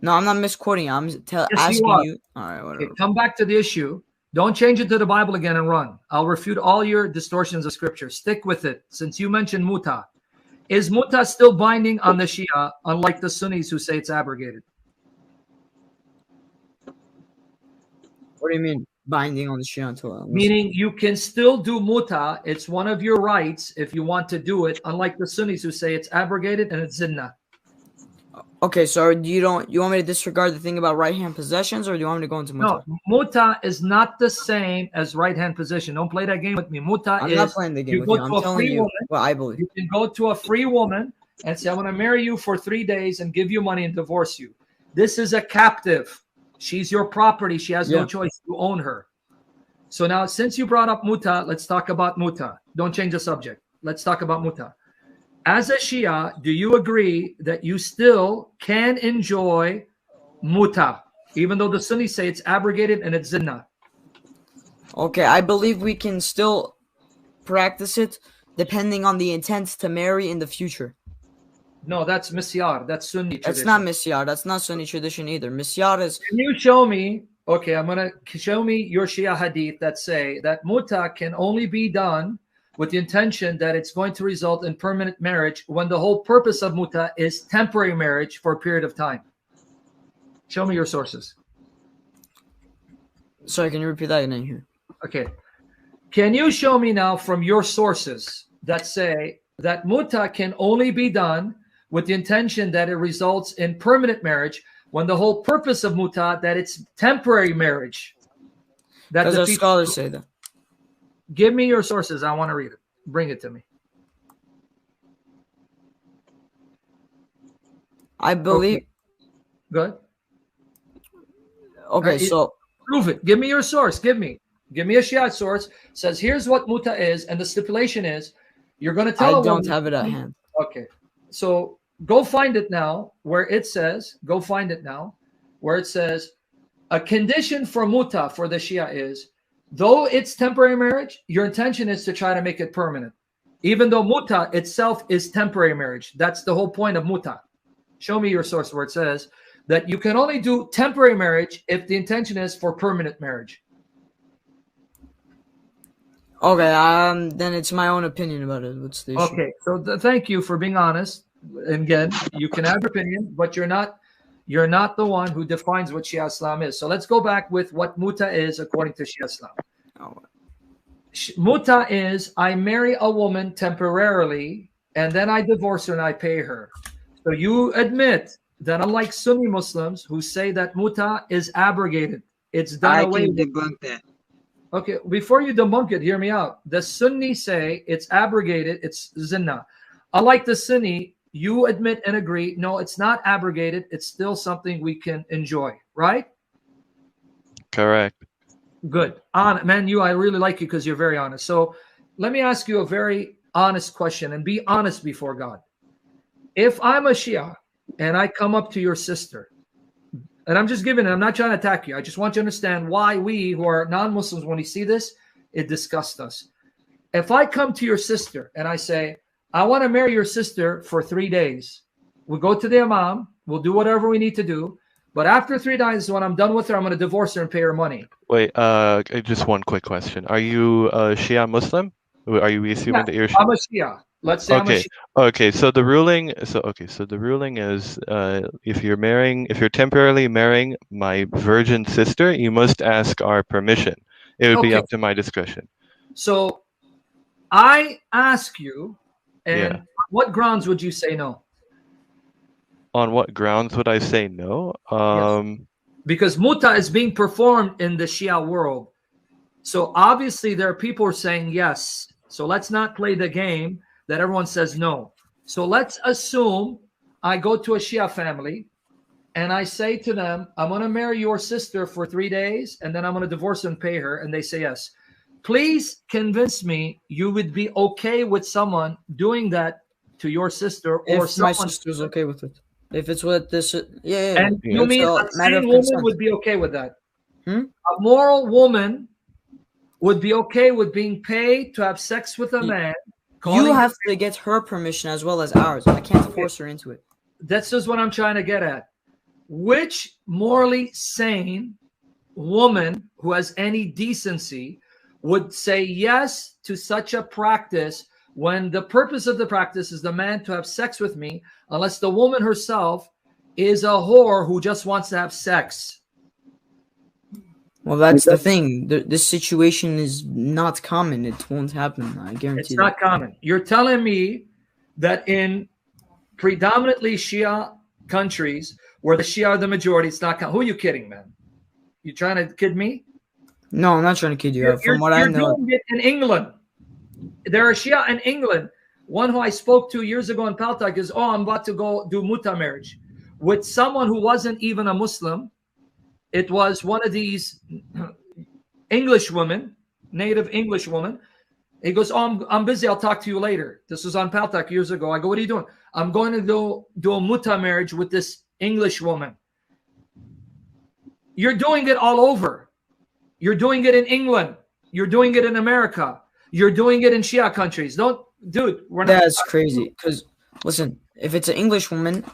[SPEAKER 5] No, I'm not misquoting. I'm asking you. All right, whatever.
[SPEAKER 1] Okay, come back to the issue. Don't change it to the Bible again and run. I'll refute all your distortions of scripture. Stick with it. Since you mentioned muta, is muta still binding on the Shia, unlike the Sunnis who say it's abrogated?
[SPEAKER 5] What do you mean binding on the Shia until?
[SPEAKER 1] Meaning you can still do muta. It's one of your rights if you want to do it, unlike the Sunnis who say it's abrogated and it's zinna.
[SPEAKER 5] Okay, so you want me to disregard the thing about right-hand possessions, or do you want me to go into muta?
[SPEAKER 1] No, muta is not the same as right-hand possession. Don't play that game with me. Muta
[SPEAKER 5] I'm not playing the game with you. I'm telling you what I believe.
[SPEAKER 1] You can go to a free woman and say, I want to marry you for 3 days and give you money and divorce you. This is a captive. She's your property. She has no choice. You own her. So now, since you brought up muta, let's talk about muta. Don't change the subject. Let's talk about muta. As a Shia, do you agree that you still can enjoy muta, even though the Sunnis say it's abrogated and it's zinna?
[SPEAKER 5] Okay, I believe we can still practice it depending on the intent to marry in the future.
[SPEAKER 1] No, that's misyar. That's Sunni tradition.
[SPEAKER 5] That's not misyar. That's not Sunni tradition either. Misyar is...
[SPEAKER 1] Can you show me... Okay, I'm going to show me your Shia hadith that say that muta can only be done with the intention that it's going to result in permanent marriage when the whole purpose of muta is temporary marriage for a period of time. Show me your sources.
[SPEAKER 5] Sorry, can you repeat that? I didn't hear.
[SPEAKER 1] Okay. Can you show me now from your sources that say that muta can only be done with the intention that it results in permanent marriage when the whole purpose of muta, that it's temporary marriage?
[SPEAKER 5] Does the scholars say that?
[SPEAKER 1] Give me your sources. I want to read it. Bring it to me.
[SPEAKER 5] I believe.
[SPEAKER 1] Okay. Good.
[SPEAKER 5] Okay, so
[SPEAKER 1] prove it. Give me your source. Give me a Shia source. Says here's what muta is, and the stipulation is You're going to tell
[SPEAKER 5] I
[SPEAKER 1] a
[SPEAKER 5] don't
[SPEAKER 1] woman,
[SPEAKER 5] have it at hand.
[SPEAKER 1] okay. So go find it now where it says, go find it now where it says a condition for muta for the Shia is, though it's temporary marriage, your intention is to try to make it permanent. Even though muta itself is temporary marriage. That's the whole point of muta. Show me your source where it says that you can only do temporary marriage if the intention is for permanent marriage.
[SPEAKER 5] Okay, then it's my own opinion about it. What's the issue?
[SPEAKER 1] Okay, so thank you for being honest. And again, you can have your opinion, but you're not the one who defines what Shia Islam is. So let's go back with what muta is according to Shia Islam.
[SPEAKER 5] Oh.
[SPEAKER 1] Muta is I marry a woman temporarily and then I divorce her and I pay her. So you admit that unlike Sunni Muslims who say that muta is abrogated, it's done away with.
[SPEAKER 3] I can debunk that.
[SPEAKER 1] Okay, before you debunk it, hear me out. The Sunni say it's abrogated, it's zina. Unlike the Sunni, you admit and agree, no, it's not abrogated, it's still something we can enjoy, right?
[SPEAKER 4] Correct.
[SPEAKER 1] Good. Man, I really like you because you're very honest. So let me ask you a very honest question and be honest before God. If I'm a Shia and I come up to your sister, and I'm just giving it, I'm not trying to attack you. I just want you to understand why we who are non-Muslims, when we see this, it disgusts us. If I come to your sister and I say, I want to marry your sister for 3 days, we'll go to the imam, we'll do whatever we need to do. But after 3 days, when I'm done with her, I'm going to divorce her and pay her money.
[SPEAKER 4] Wait, just one quick question. Are you a Shia Muslim? Are you assuming that you're Shia?
[SPEAKER 1] I'm a Shia. Let's say I'm a Shia.
[SPEAKER 4] Okay, so the ruling is if you're temporarily marrying my virgin sister, you must ask our permission. It would be up to my discretion.
[SPEAKER 1] So I ask you, and what grounds would you say no?
[SPEAKER 4] On what grounds would I say no?
[SPEAKER 1] Yes. Because muta is being performed in the Shia world. So obviously there are people who are saying yes. So let's not play the game that everyone says no. So let's assume I go to a Shia family and I say to them, I'm going to marry your sister for 3 days and then I'm going to divorce her and pay her. And they say yes. Please convince me you would be okay with someone doing that to your sister, or
[SPEAKER 5] if my sister's okay with it. If it's what this,
[SPEAKER 1] And you mean a sane woman would be okay with that?
[SPEAKER 5] A
[SPEAKER 1] moral woman would be okay with being paid to have sex with a man.
[SPEAKER 5] You have to get her permission as well as ours. I can't force her into it.
[SPEAKER 1] That's just what I'm trying to get at. Which morally sane woman who has any decency would say yes to such a practice when the purpose of the practice is the man to have sex with me, unless the woman herself is a whore who just wants to have sex?
[SPEAKER 5] Well, that's the thing. This situation is not common. It won't happen. I guarantee.
[SPEAKER 1] It's not common. You're telling me that in predominantly Shia countries where the Shia are the majority, it's not common. Who are you kidding, man? You trying to kid me?
[SPEAKER 5] No, I'm not trying to kid you. From what I know,
[SPEAKER 1] you're doing it in England. There are Shia in England. One who I spoke to years ago in Paltak is, I'm about to go do muta marriage with someone who wasn't even a Muslim. It was one of these English women, native English woman. He goes, I'm busy. I'll talk to you later. This was on Paltak years ago. I go, what are you doing? I'm going to go do a muta marriage with this English woman. You're doing it all over. You're doing it in England. You're doing it in America. You're doing it in Shia countries. That's
[SPEAKER 5] crazy. Because listen, if it's an English woman,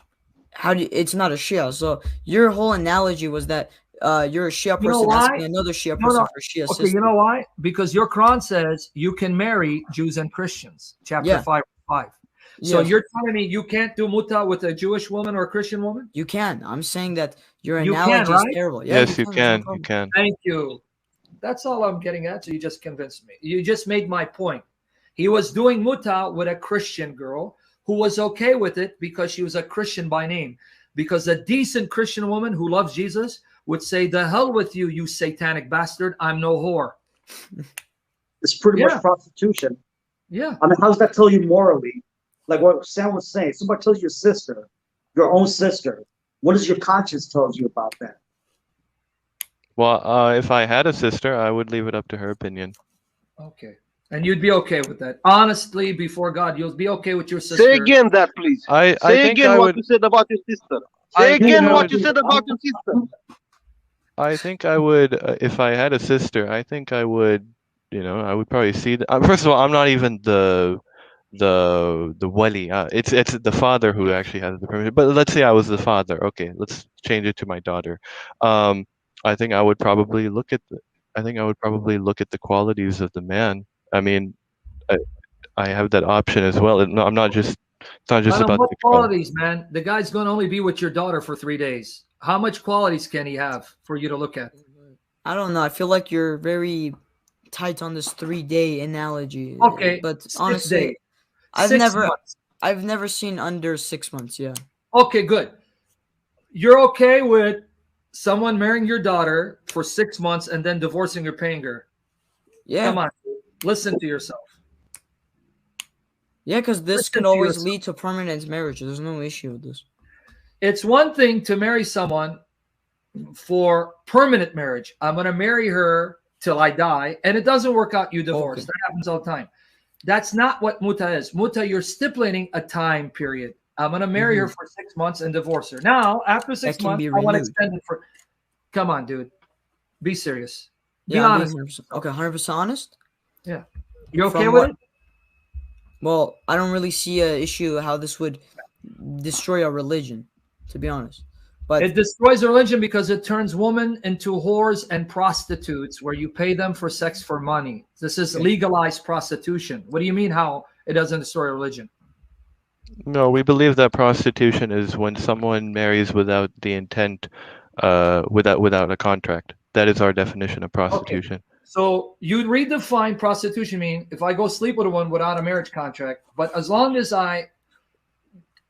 [SPEAKER 5] it's not a Shia. So your whole analogy was that you're a Shia person asking another Shia person for Shia sister.
[SPEAKER 1] You know why? Because your Quran says you can marry Jews and Christians. Chapter 5. So you're telling me you can't do muta with a Jewish woman or a Christian woman?
[SPEAKER 5] You can. I'm saying that your analogy is terrible.
[SPEAKER 4] Yeah, yes, you can. You can.
[SPEAKER 1] Thank you. That's all I'm getting at. So you just convinced me. You just made my point. He was doing muta with a Christian girl who was okay with it because she was a Christian by name. Because a decent Christian woman who loves Jesus would say, the hell with you, you satanic bastard. I'm no whore.
[SPEAKER 7] It's pretty much prostitution.
[SPEAKER 1] Yeah.
[SPEAKER 7] I mean, how does that tell you morally? Like what Sam was saying, somebody tells your sister, your own sister, what does your conscience tell you about that?
[SPEAKER 4] Well, if I had a sister, I would leave it up to her opinion.
[SPEAKER 1] Okay. And you'd be okay with that. Honestly, before God, you'll be okay with your sister.
[SPEAKER 2] Say again that, please.
[SPEAKER 4] I
[SPEAKER 2] Say
[SPEAKER 4] think
[SPEAKER 2] again
[SPEAKER 4] I
[SPEAKER 2] what
[SPEAKER 4] would.
[SPEAKER 2] you said about your sister.
[SPEAKER 4] I
[SPEAKER 2] Say
[SPEAKER 4] think
[SPEAKER 2] again
[SPEAKER 4] I
[SPEAKER 2] what
[SPEAKER 4] would.
[SPEAKER 2] you said about your sister.
[SPEAKER 4] I think I would, if I had a sister, I think I would, I would probably see the, first of all, I'm not even the wali. It's the father who actually has the permission. But let's say I was the father. Okay, let's change it to my daughter. Um, I think I would probably look at the qualities of the man. I mean, I have that option as well. No, I'm not just. It's not just
[SPEAKER 1] But on
[SPEAKER 4] about
[SPEAKER 1] what
[SPEAKER 4] the girl.
[SPEAKER 1] qualities, man? The guy's going to only be with your daughter for 3 days. How much qualities can he have for you to look at?
[SPEAKER 5] I don't know. I feel like you're very tight on this 3-day analogy.
[SPEAKER 1] Okay,
[SPEAKER 5] But
[SPEAKER 1] 6
[SPEAKER 5] honestly,
[SPEAKER 1] days.
[SPEAKER 5] I've
[SPEAKER 1] 6 months.
[SPEAKER 5] never seen under 6 months. Yeah.
[SPEAKER 1] Okay, good. You're okay with someone marrying your daughter for 6 months and then divorcing or paying her?
[SPEAKER 5] Yeah.
[SPEAKER 1] Come on, listen to yourself.
[SPEAKER 5] Yeah, because this
[SPEAKER 1] Listen
[SPEAKER 5] can
[SPEAKER 1] to
[SPEAKER 5] always
[SPEAKER 1] yourself.
[SPEAKER 5] lead to permanent marriage. There's no issue with this.
[SPEAKER 1] It's one thing to marry someone for permanent marriage. I'm going to marry her till I die, and it doesn't work out, you divorce.
[SPEAKER 5] Okay.
[SPEAKER 1] That happens all the time. That's not what muta is. Muta, you're stipulating a time period. I'm going to marry her for 6 months and divorce her. Now, after 6
[SPEAKER 5] That can
[SPEAKER 1] months,
[SPEAKER 5] be
[SPEAKER 1] I want to
[SPEAKER 5] renewed.
[SPEAKER 1] extend it for. Come on, dude. Be serious. Be
[SPEAKER 5] Yeah, I'm
[SPEAKER 1] honest.
[SPEAKER 5] being 100%. Okay, 100% honest.
[SPEAKER 1] Yeah. You okay
[SPEAKER 5] From
[SPEAKER 1] with
[SPEAKER 5] what-
[SPEAKER 1] it?
[SPEAKER 5] Well, I don't really see an issue how this would destroy our religion, to be honest. But
[SPEAKER 1] It destroys religion because it turns women into whores and prostitutes where you pay them for sex for money. This is legalized prostitution. What do you mean how it doesn't destroy religion?
[SPEAKER 4] No, we believe that prostitution is when someone marries without the intent, without a contract. That is our definition of prostitution.
[SPEAKER 1] So you'd redefine prostitution mean if I go sleep with a woman without a marriage contract, but as long as I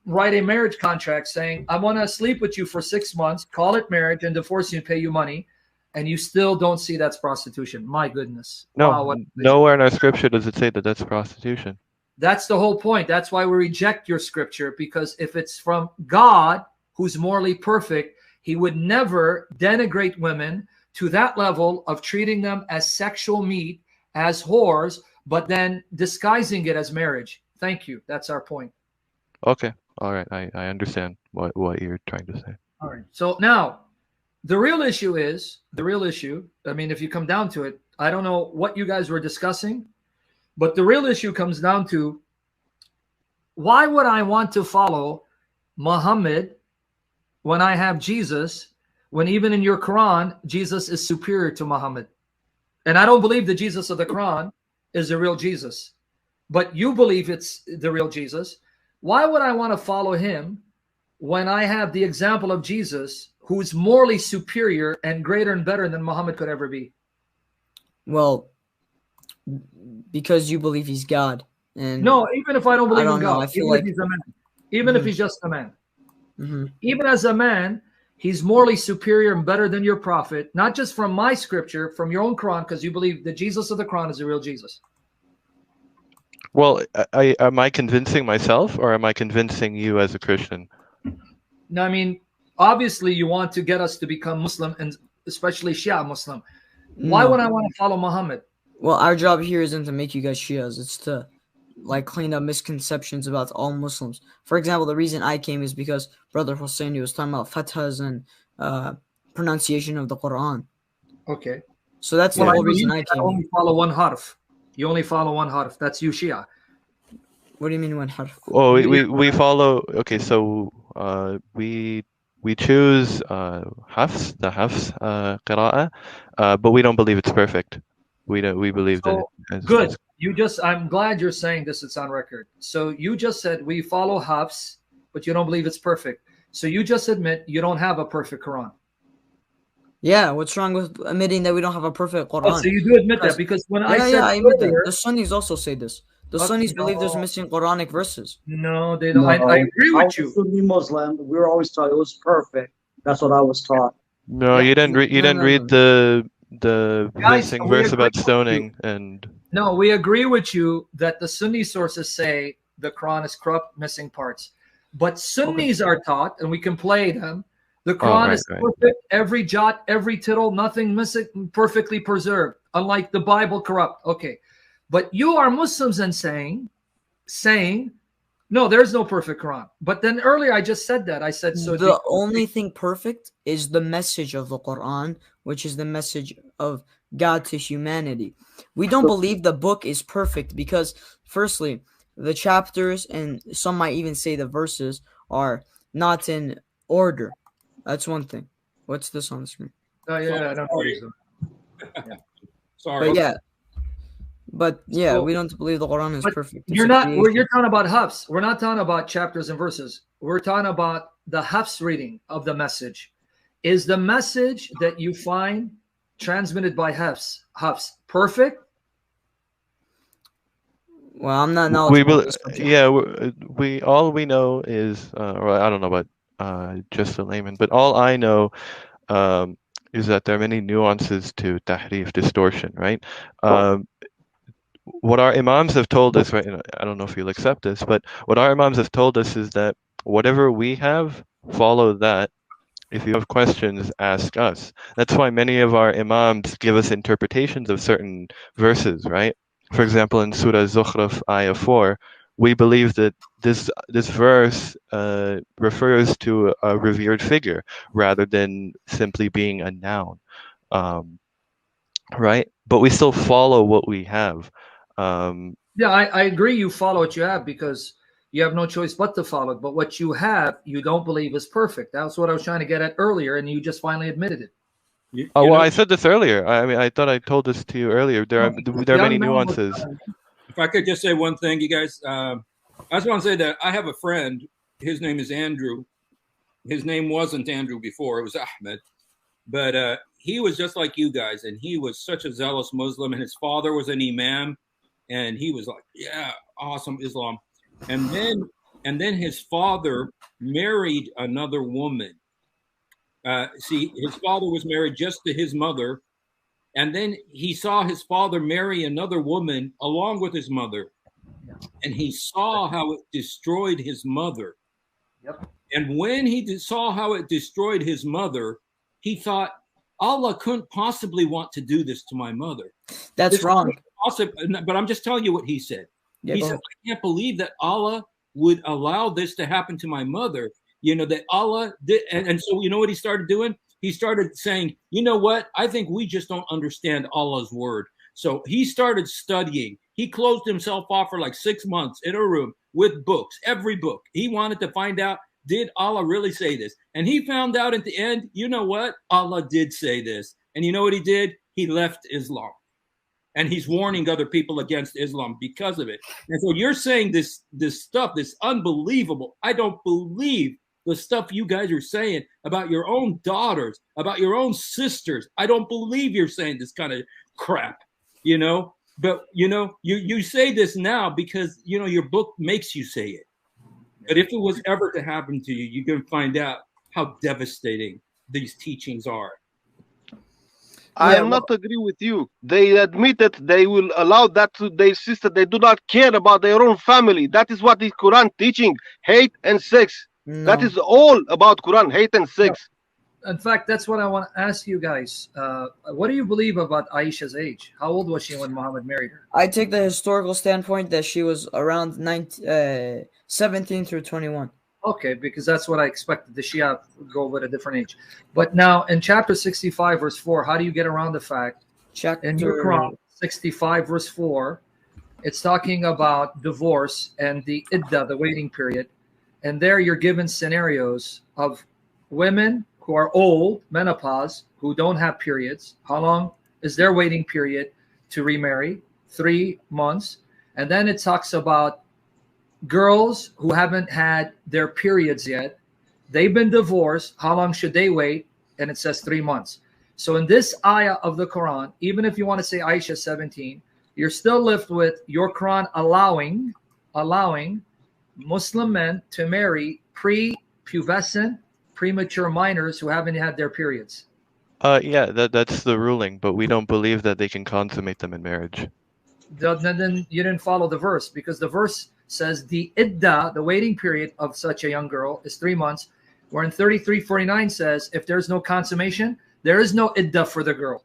[SPEAKER 1] write a marriage contract saying I want to sleep with you for 6 months, call it marriage, and divorce you and pay you money, and you still don't see that's prostitution. My goodness.
[SPEAKER 4] No,
[SPEAKER 1] Wow,
[SPEAKER 4] nowhere in our scripture does it say that that's prostitution.
[SPEAKER 1] That's the whole point. That's why we reject your scripture, because if it's from God, who's morally perfect, he would never denigrate women to that level of treating them as sexual meat, as whores, but then disguising it as marriage. Thank you. That's our point.
[SPEAKER 4] Okay, all right, I understand what you're trying to say.
[SPEAKER 1] All right. So now, the real issue, I mean, if you come down to it, I don't know what you guys were discussing, but the real issue comes down to why would I want to follow Muhammad when I have Jesus, when even in your Quran, Jesus is superior to Muhammad? And I don't believe the Jesus of the Quran is the real Jesus, but you believe it's the real Jesus. Why would I want to follow him when I have the example of Jesus, who's morally superior and greater and better than Muhammad could ever be?
[SPEAKER 5] well, because you believe he's God. And
[SPEAKER 1] No, even if I don't believe
[SPEAKER 5] I don't
[SPEAKER 1] in
[SPEAKER 5] know,
[SPEAKER 1] God,
[SPEAKER 5] I feel
[SPEAKER 1] even
[SPEAKER 5] like-
[SPEAKER 1] if he's a man, even if he's just a man,
[SPEAKER 5] Mhm.
[SPEAKER 1] even as a man, he's morally superior and better than your prophet, not just from my scripture, from your own Quran, because you believe the Jesus of the Quran is the real Jesus.
[SPEAKER 4] Well, am I convincing myself or am I convincing you as a Christian?
[SPEAKER 1] Now, I mean, obviously you want to get us to become Muslim, and especially Shia Muslim. Why
[SPEAKER 5] No.
[SPEAKER 1] would I want to follow Muhammad?
[SPEAKER 5] Well, our job here isn't to make you guys Shias. It's to clean up misconceptions about all Muslims. For example, the reason I came is because Brother Hosseini was talking about fathas and pronunciation of the Quran.
[SPEAKER 1] Okay.
[SPEAKER 5] So that's the
[SPEAKER 1] Well,
[SPEAKER 5] whole
[SPEAKER 1] know
[SPEAKER 5] reason
[SPEAKER 1] you
[SPEAKER 5] I came.
[SPEAKER 1] only follow one harf. You only follow one harf. That's you, Shia.
[SPEAKER 5] What do you mean one harf?
[SPEAKER 4] Oh, we follow. Okay, so we choose the Hafs qira'ah, but we don't believe it's perfect. We believe that it's
[SPEAKER 1] good. I'm glad you're saying this. It's on record. So you just said we follow Hafs, but you don't believe it's perfect. So you just admit you don't have a perfect Quran.
[SPEAKER 5] Yeah, what's wrong with admitting that we don't have a perfect Quran?
[SPEAKER 1] Oh, so you do admit that, because when I said
[SPEAKER 5] I admit
[SPEAKER 1] earlier,
[SPEAKER 5] that. The Sunnis also say this. The Sunnis believe there's missing Quranic verses.
[SPEAKER 1] No, they don't.
[SPEAKER 7] No,
[SPEAKER 1] I agree
[SPEAKER 7] I
[SPEAKER 1] with
[SPEAKER 7] was
[SPEAKER 1] you.
[SPEAKER 7] a Sunni Muslim. We were always taught it was perfect. That's what I was taught.
[SPEAKER 4] No,
[SPEAKER 1] Yeah.
[SPEAKER 4] you didn't. You didn't read the
[SPEAKER 1] Guys,
[SPEAKER 4] missing
[SPEAKER 1] we
[SPEAKER 4] verse
[SPEAKER 1] agree
[SPEAKER 4] about
[SPEAKER 1] with
[SPEAKER 4] stoning and.
[SPEAKER 1] No, we agree with you that the Sunni sources say the Quran is corrupt, missing parts. But Sunnis are taught, and we can play them, the Quran is perfect, every jot, every tittle, nothing missing, perfectly preserved, unlike the Bible corrupt. Okay. But you are Muslims and saying, no, there's no perfect Quran. But then earlier I just said that. I said so.
[SPEAKER 5] The only thing perfect is the message of the Quran, which is the message of God to humanity. We don't believe the book is perfect because, firstly, the chapters and some might even say the verses are not in order. That's one thing. What's this on the screen?
[SPEAKER 1] Oh yeah, I don't know.
[SPEAKER 6] Yeah. Sorry.
[SPEAKER 5] But yeah, we don't believe the Quran is perfect.
[SPEAKER 1] You're talking about Hafs. We're not talking about chapters and verses. We're talking about the Hafs reading of the message. Is the message that you find transmitted by Hafs perfect?
[SPEAKER 5] Well, I'm not knowledgeable.
[SPEAKER 4] We all we know is, or I don't know about just a layman, but all I know is that there are many nuances to tahrif, distortion, right? What our imams have told us, right? I don't know if you'll accept this, but what our imams have told us is that whatever we have, follow that. If you have questions, ask us. That's why many of our imams give us interpretations of certain verses, right? For example, in Surah Zukhruf, Ayah 4, we believe that this verse refers to a revered figure rather than simply being a noun, right? But we still follow what we have.
[SPEAKER 1] Yeah, I agree. You follow what you have because you have no choice but to follow it. But what you have, you don't believe is perfect. That's what I was trying to get at earlier, and you just finally admitted it.
[SPEAKER 4] Well, I said this earlier. I mean, I thought I told this to you earlier. There are many nuances.
[SPEAKER 6] If I could just say one thing, you guys, I just want to say that I have a friend. His name is Andrew. His name wasn't Andrew before. It was Ahmed. But he was just like you guys, and he was such a zealous Muslim, and his father was an imam, and he was like, yeah, awesome Islam. And then his father married another woman. See, his father was married just to his mother, and then he saw his father marry another woman along with his mother, and he saw how it destroyed his mother.
[SPEAKER 1] Yep.
[SPEAKER 6] And when he saw how it destroyed his mother, he thought, Allah couldn't possibly want to do this to my mother.
[SPEAKER 5] That's wrong.
[SPEAKER 6] But I'm just telling you what he said.
[SPEAKER 5] Yeah,
[SPEAKER 6] he said, I can't believe that Allah would allow this to happen to my mother. You know, that Allah did. And so, you know what he started doing? He started saying, you know what? I think we just don't understand Allah's word. So he started studying. He closed himself off for like 6 months in a room with books, every book. He wanted to find out, did Allah really say this? And he found out at the end, you know what? Allah did say this. And you know what he did? He left Islam. And he's warning other people against Islam because of it. And so you're saying this stuff, this unbelievable. I don't believe the stuff you guys are saying about your own daughters, about your own sisters. I don't believe you're saying this kind of crap, you know. But, you know, you say this now because, you know, your book makes you say it. But if it was ever to happen to you, you're going to find out how devastating these teachings are.
[SPEAKER 2] I am not agree with you. They admitted they will allow that to their sister. They do not care about their own family. That is what the Quran teaching, hate and sex. No. That is all about Quran, hate and sex.
[SPEAKER 1] No. In fact, that's what I want to ask you guys. What do you believe about Aisha's age? How old was she when Muhammad married her?
[SPEAKER 5] I take the historical standpoint that she was around 17 through 21.
[SPEAKER 1] Okay, because that's what I expected. The Shia go with a different age. But now in chapter 65, verse 4, how do you get around the fact? In your Quran, 65, verse 4, it's talking about divorce and the iddah, the waiting period. And there you're given scenarios of women who are old, menopause, who don't have periods. How long is their waiting period to remarry? 3 months. And then it talks about girls who haven't had their periods yet. They've been divorced. How long should they wait? And it says 3 months. So in this ayah of the Quran, even if you want to say Aisha 17, you're still left with your Quran allowing Muslim men to marry pre-pubescent, premature minors who haven't had their periods.
[SPEAKER 4] Yeah, that's the ruling, but we don't believe that they can consummate them in marriage.
[SPEAKER 1] Then you didn't follow the verse, because the verse says the iddah, the waiting period of such a young girl, is 3 months, where in 33:49 says if there's no consummation, there is no iddah for the girl.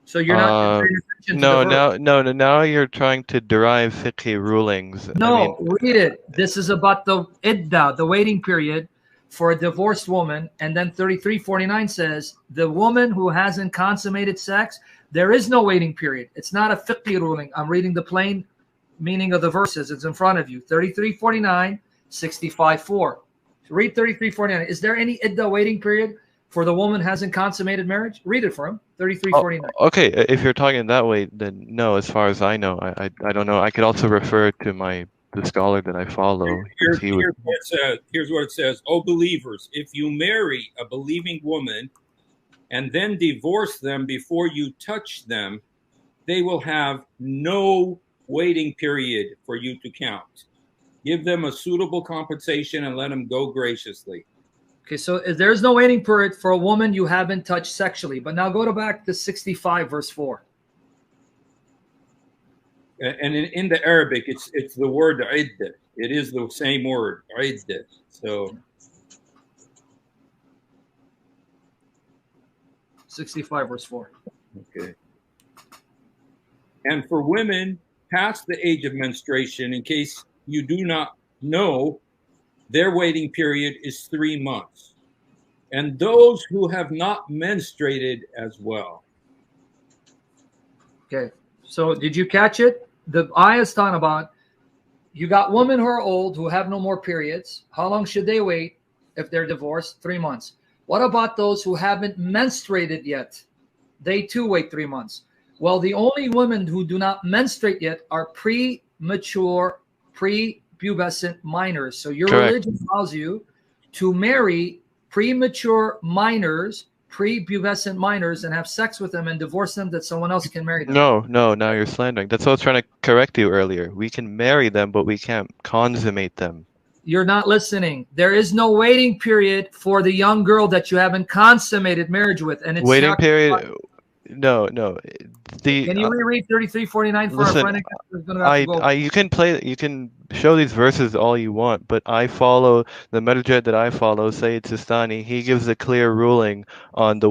[SPEAKER 1] So you're not paying attention to the verse.
[SPEAKER 4] Now you're trying to derive fiqhi rulings.
[SPEAKER 1] No, read it. This is about the idda, the waiting period for a divorced woman. And then 3349 says the woman who hasn't consummated sex, there is no waiting period. It's not a fiqhi ruling. I'm reading the plain meaning of the verses. It's in front of you. 3349, 65:4. Read 3349. Is there any idda waiting period for the woman who hasn't consummated marriage? Read it for him. 3349.
[SPEAKER 4] Okay, if you're talking that way, then no. As far as I know, I don't know. I could also refer to the scholar that I follow.
[SPEAKER 6] Here's what it says. Oh, believers, if you marry a believing woman and then divorce them before you touch them, they will have no waiting period for you to count. Give them a suitable compensation and let them go graciously.
[SPEAKER 1] Okay, so there's no waiting period for a woman you haven't touched sexually. But now go back to 65, verse 4.
[SPEAKER 6] And in the Arabic, it's the word iddah. It is the same word, iddah. So
[SPEAKER 1] 65, verse 4.
[SPEAKER 6] Okay. And for women past the age of menstruation, in case you do not know, their waiting period is 3 months. And those who have not menstruated as well.
[SPEAKER 1] Okay, so did you catch it? The ayah is talking about you got women who are old who have no more periods. How long should they wait if they're divorced? 3 months. What about those who haven't menstruated yet? They too wait 3 months. Well, the only women who do not menstruate yet are premature, prepubescent minors. So your religion allows you to marry premature minors, prepubescent minors, and have sex with them and divorce them that someone else can marry them.
[SPEAKER 4] No, now you're slandering. That's what I was trying to correct you earlier. We can marry them, but we can't consummate them.
[SPEAKER 1] You're not listening. There is no waiting period for the young girl that you haven't consummated marriage with. And it's
[SPEAKER 4] waiting period. No.
[SPEAKER 1] Can you reread 3349 for
[SPEAKER 4] listen,
[SPEAKER 1] our friend?
[SPEAKER 4] You can show these verses all you want, but I follow the marja that I follow, Sayyid Sistani. He gives a clear ruling on the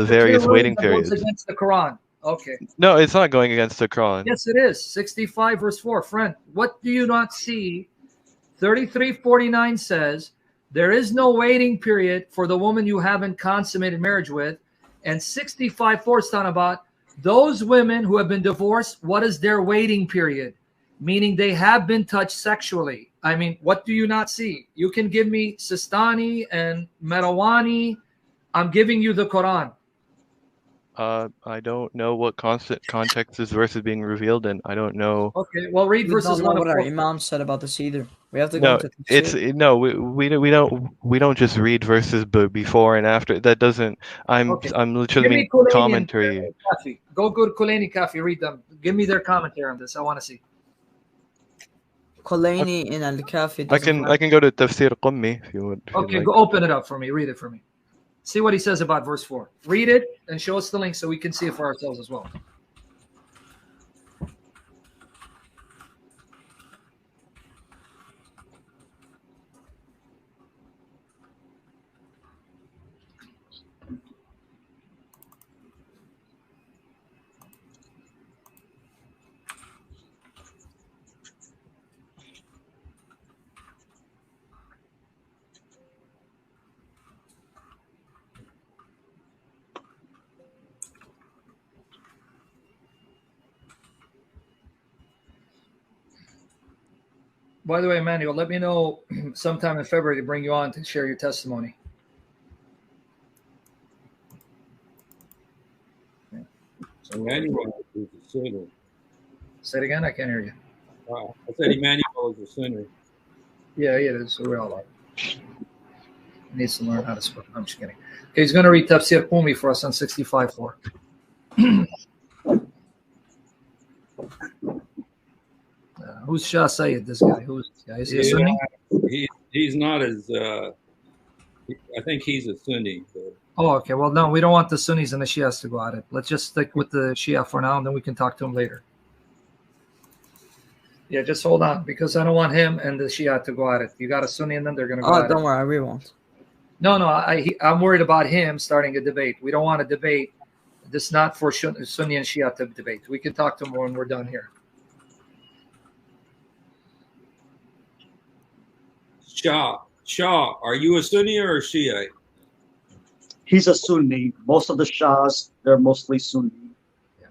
[SPEAKER 4] various waiting periods.
[SPEAKER 1] Goes against the Quran. Okay.
[SPEAKER 4] No, it's not going against the Quran.
[SPEAKER 1] Yes, it is. 65 verse 4. Friend, what do you not see? 3349 says there is no waiting period for the woman you haven't consummated marriage with. And 65:4 is talking about those women who have been divorced. What is their waiting period? Meaning they have been touched sexually. I mean, what do you not see? You can give me Sistani and Merawani. I'm giving you the Quran.
[SPEAKER 4] I don't know what context this verse is being revealed in. I don't know.
[SPEAKER 1] Okay, well, read verses 1
[SPEAKER 5] what our Imam said about this either. We have to
[SPEAKER 4] go
[SPEAKER 5] into
[SPEAKER 4] we don't just read verses before and after. That doesn't. I'm literally making commentary.
[SPEAKER 1] Go to Kulaini Kafi. Read them. Give me their commentary on this. I want to see.
[SPEAKER 5] Kulaini in Al-Kafi.
[SPEAKER 4] I can go to Tafsir Qummi if you would.
[SPEAKER 1] Okay, go open it up for me. Read it for me. See what he says about verse 4. Read it and show us the link so we can see it for ourselves as well. By the way, Emmanuel, let me know sometime in February to bring you on to share your testimony.
[SPEAKER 6] Okay. So Emmanuel is a sinner.
[SPEAKER 1] Say it again. I can't hear you.
[SPEAKER 6] Wow. I said Emmanuel is a sinner.
[SPEAKER 1] Yeah, he is. So we all are. He needs to learn how to speak. I'm just kidding. Okay, he's going to read Tafsir Qummi for us on 65:4. Who's Shah Sayyid, this guy? Who's this guy? Is he a Sunni?
[SPEAKER 6] He's not as, I think he's a Sunni. But.
[SPEAKER 1] Oh, okay. Well, no, we don't want the Sunnis and the Shias to go at it. Let's just stick with the Shia for now, and then we can talk to him later. Yeah, just hold on, because I don't want him and the Shia to go at it. You got a Sunni and then they're going to go at it.
[SPEAKER 5] Oh, don't worry, we won't.
[SPEAKER 1] No, I'm worried about him starting a debate. We don't want a debate This is not for Sunni and Shia to debate. We can talk to them when we're done here.
[SPEAKER 6] Shah, are you a Sunni or a Shiite?
[SPEAKER 7] He's a Sunni. Most of the Shahs, they're mostly Sunni.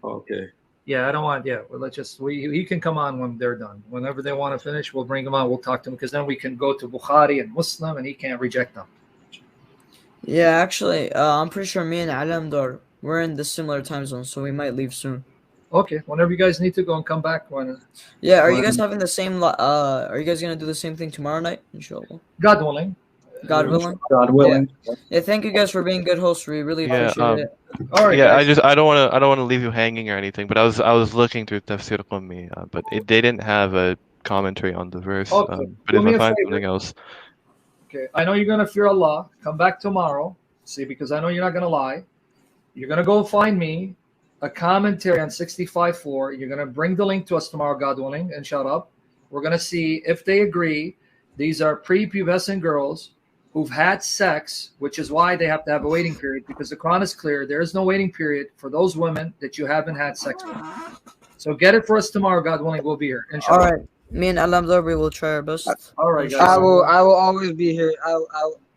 [SPEAKER 6] Okay.
[SPEAKER 1] Yeah, I don't want. Yeah, well, let's just. He can come on when they're done. Whenever they want to finish, we'll bring him on. We'll talk to him because then we can go to Bukhari and Muslim, and he can't reject them.
[SPEAKER 5] Yeah, actually, I'm pretty sure me and Alamdar, we're in the similar time zone, so we might leave soon.
[SPEAKER 1] Okay, whenever you guys need to go and come back.
[SPEAKER 5] Yeah, are you guys having the same? Are you guys gonna do the same thing tomorrow night? Inshallah.
[SPEAKER 1] God willing.
[SPEAKER 5] God willing.
[SPEAKER 7] God willing.
[SPEAKER 5] Yeah, thank you guys for being good hosts. We really appreciate it.
[SPEAKER 1] All right.
[SPEAKER 4] Yeah,
[SPEAKER 1] guys.
[SPEAKER 4] I don't want to leave you hanging or anything, but I was looking through Tafsir Qummi, but they didn't have a commentary on the verse.
[SPEAKER 1] Okay.
[SPEAKER 4] But if I find something else,
[SPEAKER 1] okay, I know you're gonna fear Allah. Come back tomorrow. See, because I know you're not gonna lie. You're gonna go find me a commentary on 65:4. You're gonna bring the link to us tomorrow, God willing, and shut up. We're gonna see if they agree. These are prepubescent girls who've had sex, which is why they have to have a waiting period, because the Quran is clear. There is no waiting period for those women that you haven't had sex with. So get it for us tomorrow, God willing. We'll be here. Inshallah.
[SPEAKER 5] All right. Me and Alamdar, we will try our best.
[SPEAKER 1] All right, guys.
[SPEAKER 3] I will always be here.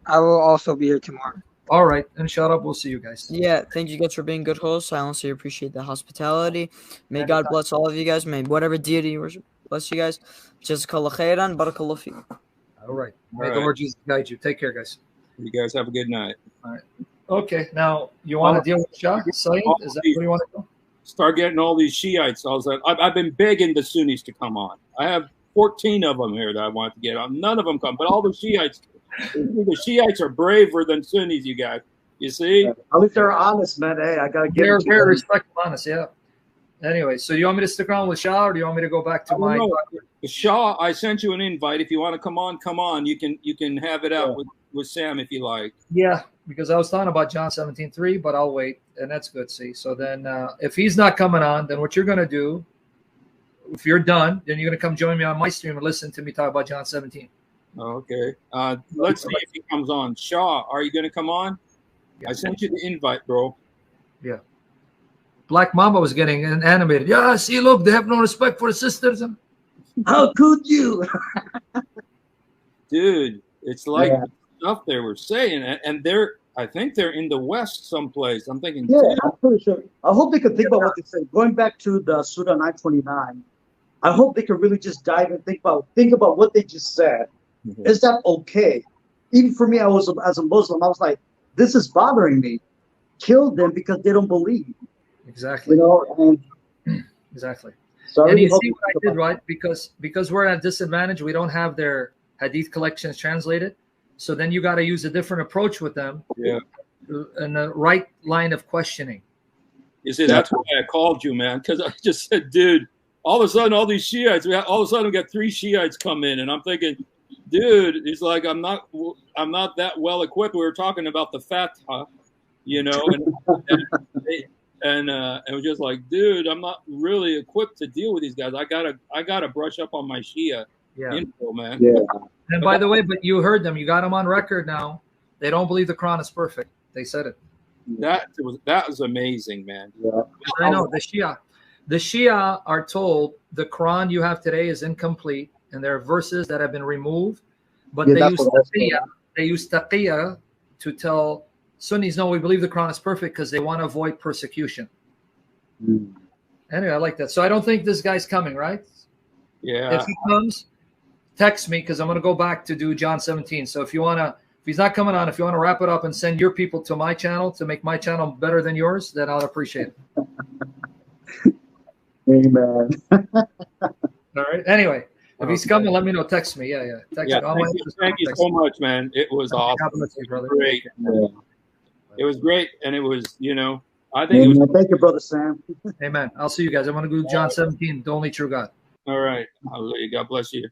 [SPEAKER 3] I will also be here tomorrow.
[SPEAKER 1] All right. Inshallah, we'll see you guys.
[SPEAKER 5] Yeah, thank you guys for being good hosts. I honestly appreciate the hospitality. May God bless all of you guys. May whatever deity you worship bless you guys. Jazakallah khairan. Barakallah fiik.
[SPEAKER 1] All right. May the Lord Jesus guide you. Take care, guys.
[SPEAKER 6] You guys have a good night.
[SPEAKER 1] All right. Okay. Now, you want to deal with Shah? Saeed? Is that where you want to go?
[SPEAKER 6] Start getting all these Shiites. I've been begging the Sunnis to come on. I have 14 of them here that I want to get on. None of them come, but all the Shiites. The Shiites are braver than Sunnis, you guys. You see?
[SPEAKER 7] At least they're honest, man. Hey, I gotta get.
[SPEAKER 1] They're very respectful, honest. Yeah. Anyway, so you want me to stick around with Shah, or do you want me to go back to my?
[SPEAKER 6] Shah, I sent you an invite. If you want to come on, come on. You can have it out with Sam if you like.
[SPEAKER 1] Yeah, because I was talking about John 17:3, but I'll wait, and that's good. See, so then if he's not coming on, then what you're gonna do? If you're done, then you're gonna come join me on my stream and listen to me talk about John 17.
[SPEAKER 6] Okay. Let's see if he comes on. Shah, are you gonna come on? Yeah. I sent you the invite, bro.
[SPEAKER 1] Yeah. Black Mamba was getting animated. Yeah, see, look, they have no respect for the sisters.
[SPEAKER 7] How could you?
[SPEAKER 6] Dude, it's like stuff they were saying, and I think they're in the West someplace. I'm thinking.
[SPEAKER 7] Yeah, I'm pretty sure. I hope they could think about what they say. Going back to the Surah 929, I hope they could really just dive and think about what they just said. Mm-hmm. Is that okay? Even for me, as a Muslim, I was like, this is bothering me. Kill them because they don't believe.
[SPEAKER 1] Exactly.
[SPEAKER 7] You know, and
[SPEAKER 1] exactly.
[SPEAKER 7] So
[SPEAKER 1] and you see what I did, right? Because we're at a disadvantage, we don't have their hadith collections translated. So then you got to use a different approach with them.
[SPEAKER 6] Yeah.
[SPEAKER 1] And the right line of questioning.
[SPEAKER 6] You see, that's why I called you, man, because I just said, dude, all of a sudden, all these Shiites, all of a sudden we got 3 Shiites come in, and I'm thinking, dude, he's like, I'm not that well equipped. We were talking about the Fatha, you know, and it was just like, dude, I'm not really equipped to deal with these guys. I gotta brush up on my Shia info, man.
[SPEAKER 7] Yeah.
[SPEAKER 1] And by the way, but you heard them. You got them on record now. They don't believe the Quran is perfect. They said it.
[SPEAKER 6] That was amazing, man.
[SPEAKER 7] Yeah.
[SPEAKER 1] I know the Shia are told the Quran you have today is incomplete, and there are verses that have been removed. But they use taqiyya to tell Sunnis, no, we believe the Quran is perfect because they want to avoid persecution.
[SPEAKER 7] Mm.
[SPEAKER 1] Anyway, I like that. So I don't think this guy's coming, right?
[SPEAKER 6] Yeah.
[SPEAKER 1] If he comes, text me because I'm going to go back to do John 17. So if he's not coming on, if you want to wrap it up and send your people to my channel to make my channel better than yours, then I'll appreciate it.
[SPEAKER 7] Amen.
[SPEAKER 1] All right. Anyway, if he's coming, let me know. Text me. Yeah. Text me.
[SPEAKER 6] Thank you so much, man. It was awesome.
[SPEAKER 1] God bless you, brother.
[SPEAKER 6] Great.
[SPEAKER 7] Yeah.
[SPEAKER 6] It was great, and it was, I think it was.
[SPEAKER 7] Thank you, brother Sam.
[SPEAKER 1] Amen. I'll see you guys. I'm going to do John 17, the only true God.
[SPEAKER 6] All right. Hallelujah. God bless you.